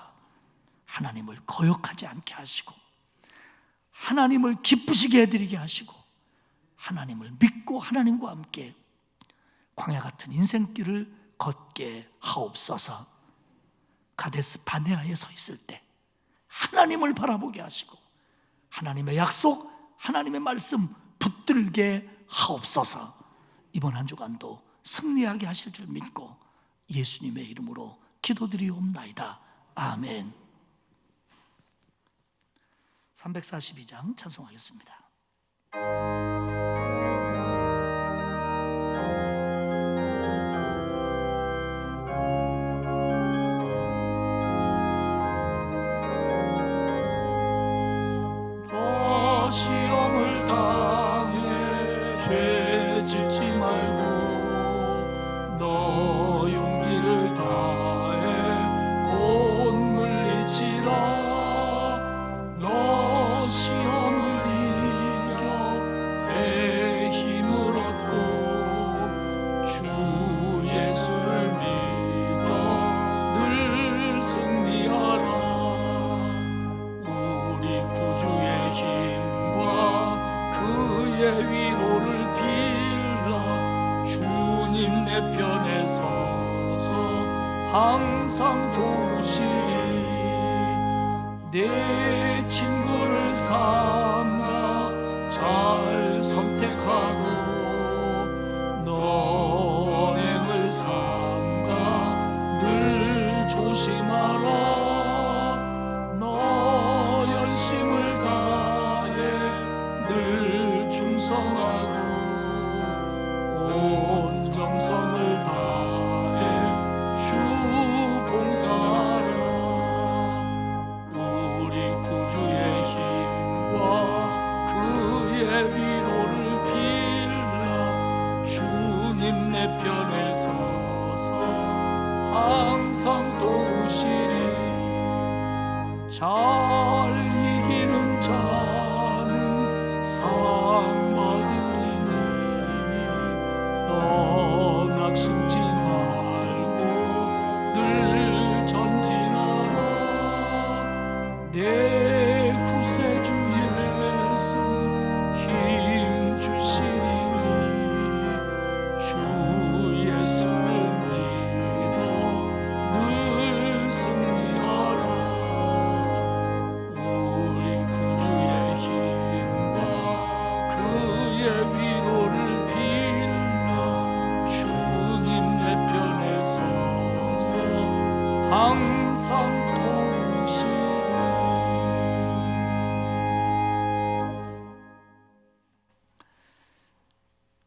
하나님을 거역하지 않게 하시고 하나님을 기쁘시게 해드리게 하시고 하나님을 믿고 하나님과 함께 광야 같은 인생길을 걷게 하옵소서. 가데스 바네아에 서 있을 때 하나님을 바라보게 하시고 하나님의 약속, 하나님의 말씀 붙들게 하옵소서. 이번 한 주간도 승리하게 하실 줄 믿고 예수님의 이름으로 기도드리옵나이다. 아멘. 342장 찬송하겠습니다. 너 시험을 당해 죄 짓지 말고 너 용기를 다해 곧 물리치라. 너 시험을 이겨 새 힘을 얻고 주 예수를 믿어 늘 승리하라. 우리 구주의 힘과 그의 위로를 빌라. 주님 내 편에 서서 항상 도우시리. 내 친구를 삼가 잘 선택하고 너행을 삼가 늘 조심하라. 너 열심을 다해 늘 충성하고 온 정성을 다해 주 봉사하라. 우리 구주의 주님 내 편에 서서 항상 도우시리. 잘 이기는 자는 상 받으리니 너 낙심치 말고 늘 전진하라. 내 구세주 예수 힘 주시리니 주 예수를 믿어 늘 승리하라. 우리 구주의 힘과 그의 위로를 빌라. 주님 내 편에 서서 항상 도우시리.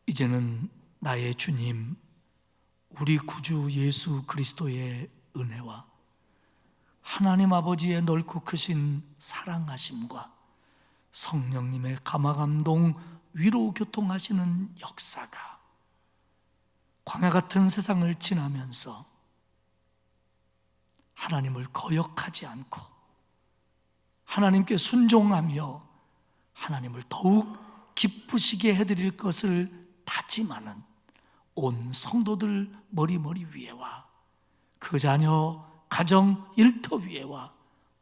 이제는 나의 주님 우리 구주 예수 그리스도의 은혜와 하나님 아버지의 넓고 크신 사랑하심과 성령님의 감화감동 위로 교통하시는 역사가 광야 같은 세상을 지나면서 하나님을 거역하지 않고 하나님께 순종하며 하나님을 더욱 기쁘시게 해드릴 것을 다짐하는 온 성도들 머리머리 위에와 그 자녀 가정 일터 위에와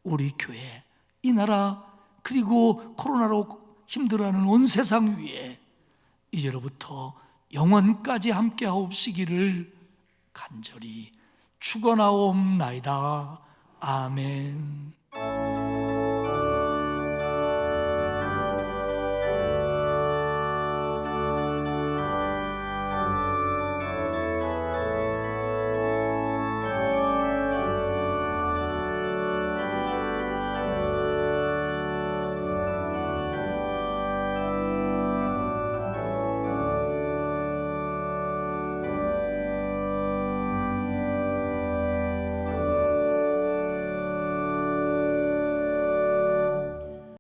우리 교회 이 나라 그리고 코로나로 힘들어하는 온 세상 위에 이제로부터 영원까지 함께하옵시기를 간절히 축원하옵나이다. 아멘.